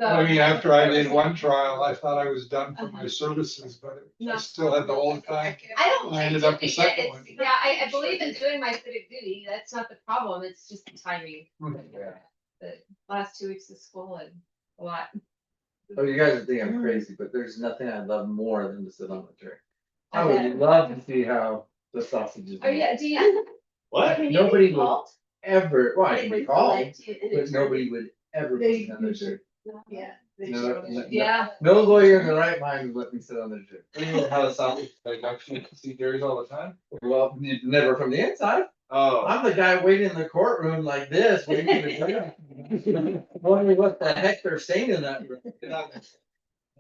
So. I mean, after I did one trial, I thought I was done for my services, but I still had the whole time. I don't. I ended up the second one. Yeah, I believe in doing my civic duty. That's not the problem. It's just the timing. Yeah. The last 2 weeks of school and a lot. Oh, you guys think I'm crazy, but there's nothing I love more than to sit on the jury. I would love to see how the sausages. Oh, yeah, do you? What? Can you Nobody be would called? ever, well, I They can be would called, select you and but it's- nobody would ever put me on the jury. Yeah. Yeah. No lawyer in the right mind would let me sit on the jury. You have a sound like don't you see juries all the time? Well, never from the inside. Oh. I'm the guy waiting in the courtroom like this, waiting for the jury. Wondering what the heck they're saying in that room.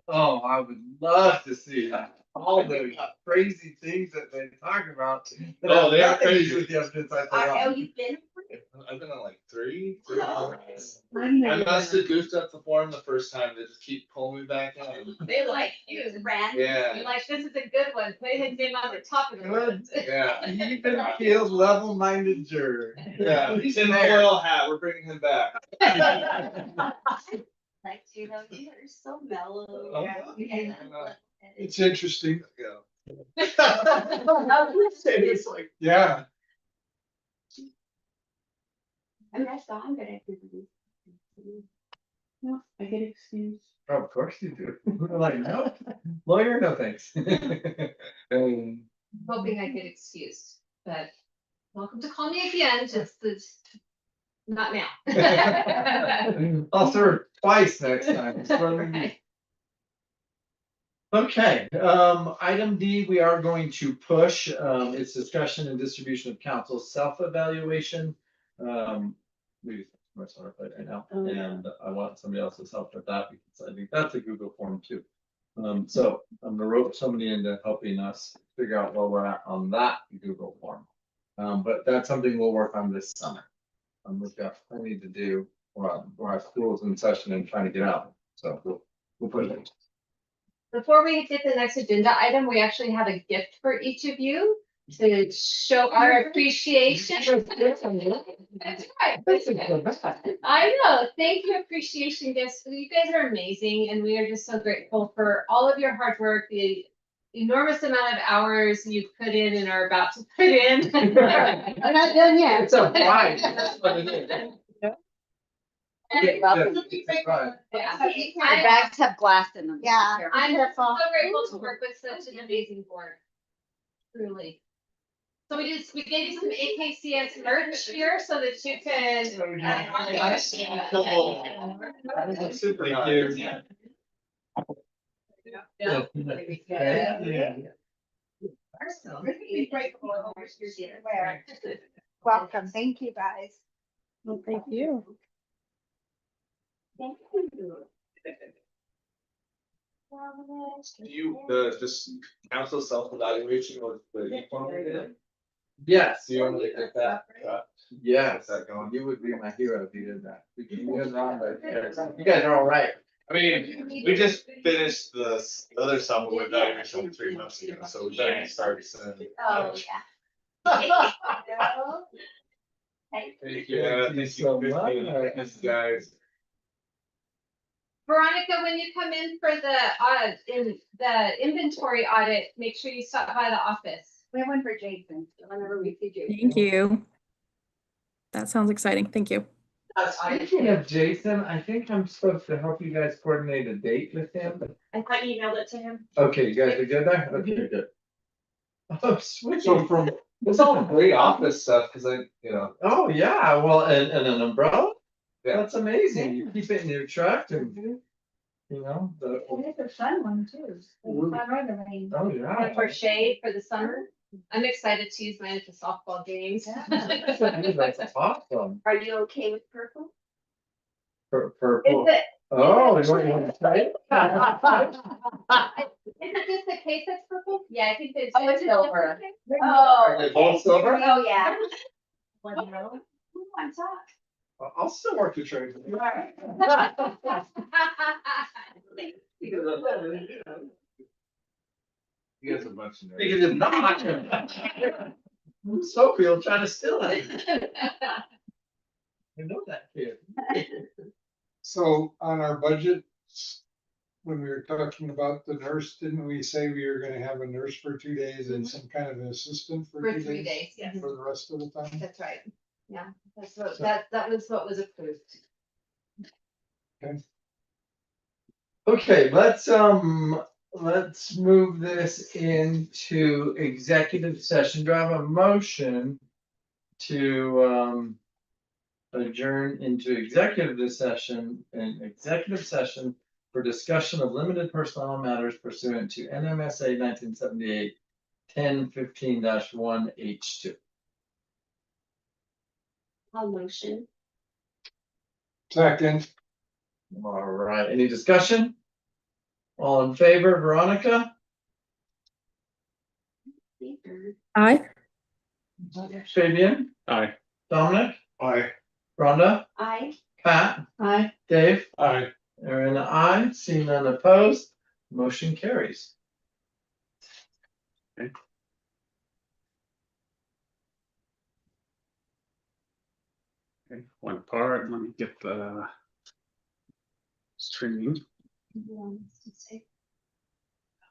Oh, I would love to see all the crazy things that they talk about. that Oh, have they are nothing to do crazy. with the evidence I put Oh, on. you've been? I've been on like three. Oh. I must have goofed up the form the first time. They just keep pulling me back in. They like you. Random. Yeah. You're like, this is a good one. Put his name on the top of the Good. list. Yeah. Even keeled, level-minded juror. Yeah. He's in the oil hat. We're bringing him back. Like, you know, you're so mellow. Oh, Yeah. It's interesting. Yeah. It's like, Yeah. I mean, I saw him, but I didn't. No, I get excused. of course you do. We're like, no, lawyer, no thanks. Hoping I get excused, but welcome to call me again, just not now. I'll serve twice next time. Right. Okay, item D, we are going to push, it's discussion and distribution of council self-evaluation. We, much on our plate right now, and I want somebody else's help with that because I think that's a Google form too. So I'm gonna rope somebody into helping us figure out where we're at on that Google form. But that's something we'll work on this summer. We've got plenty to do while our school's in session and trying to get out, so we'll put it. Before we get the next agenda item, we actually have a gift for each of you to show our appreciation. That's right. I know. Thank you, appreciation gifts. You guys are amazing, and we are just so grateful for all of your hard work, the enormous amount of hours you've put in and are about to put in. I'm not done yet. It's a pride. That's what it is. Yeah. The bags have glass in them. Yeah. I'm so grateful to work with such an amazing board. Truly. So we gave you some AKCS merch here so that you can. Super Thank nice. you. Welcome, thank you guys. Well, thank you. Thank you. Do you, just council self-evaluation was the form we did? Yes. Do you want to get that? Yes, Get that going? you would be my hero if you did that. You guys are on, but you guys are all right. I mean, we just finished the other summer with evaluation 3 months ago, so we better start soon. Oh, yeah. Thank you so much. Guys. Veronica, when you come in for the inventory audit, make sure you stop by the office. We have one for Jason, whenever we see Jason. Thank you. That sounds exciting. Thank you. Speaking of Jason, I think I'm supposed to help you guys coordinate a date with him. I emailed it to him. Okay, you guys are good there? Okay, good. Oh, sweet. So from, it's all great office stuff, cause Oh, yeah, well, and an umbrella? Yeah. That's amazing. You keep it in your truck and, you know, the, And it's a fun one too. Ooh. Fun or the rain. oh, yeah. And for shade for the summer. I'm excited to use mine at the softball games. That's awesome. Are you okay with purple? Purple. Is it, Oh, you want to try it? is it just the case that's purple? Yeah, I think there's. Oh, it's silver. Oh. Are they both silver? Oh, yeah. I'm sorry. I'll still work the trade. You guys are a bunch of nerds. Because if not, Sophie will try to steal it. I know that kid. So on our budget, when we were talking about the nurse, didn't we say we were gonna have a nurse for 2 days and some kind of an assistant for For 2 3 days? days, yes. For the rest of the time? That's right. Yeah, that's what, that was what was approved. Okay, let's move this into executive session. Do I have a motion to adjourn into executive session for discussion of limited personnel matters pursuant to NMSA 1978 1015-1 H2. I'll motion. Second, All right, any discussion? All in favor, Veronica? Aye. Fabian? Aye. Dominic? Aye. Rhonda? Aye. Pat? Aye. Dave? aye. Aaron, aye. Seeing none opposed, motion carries. Okay, one part, let me get the streaming. You want us to say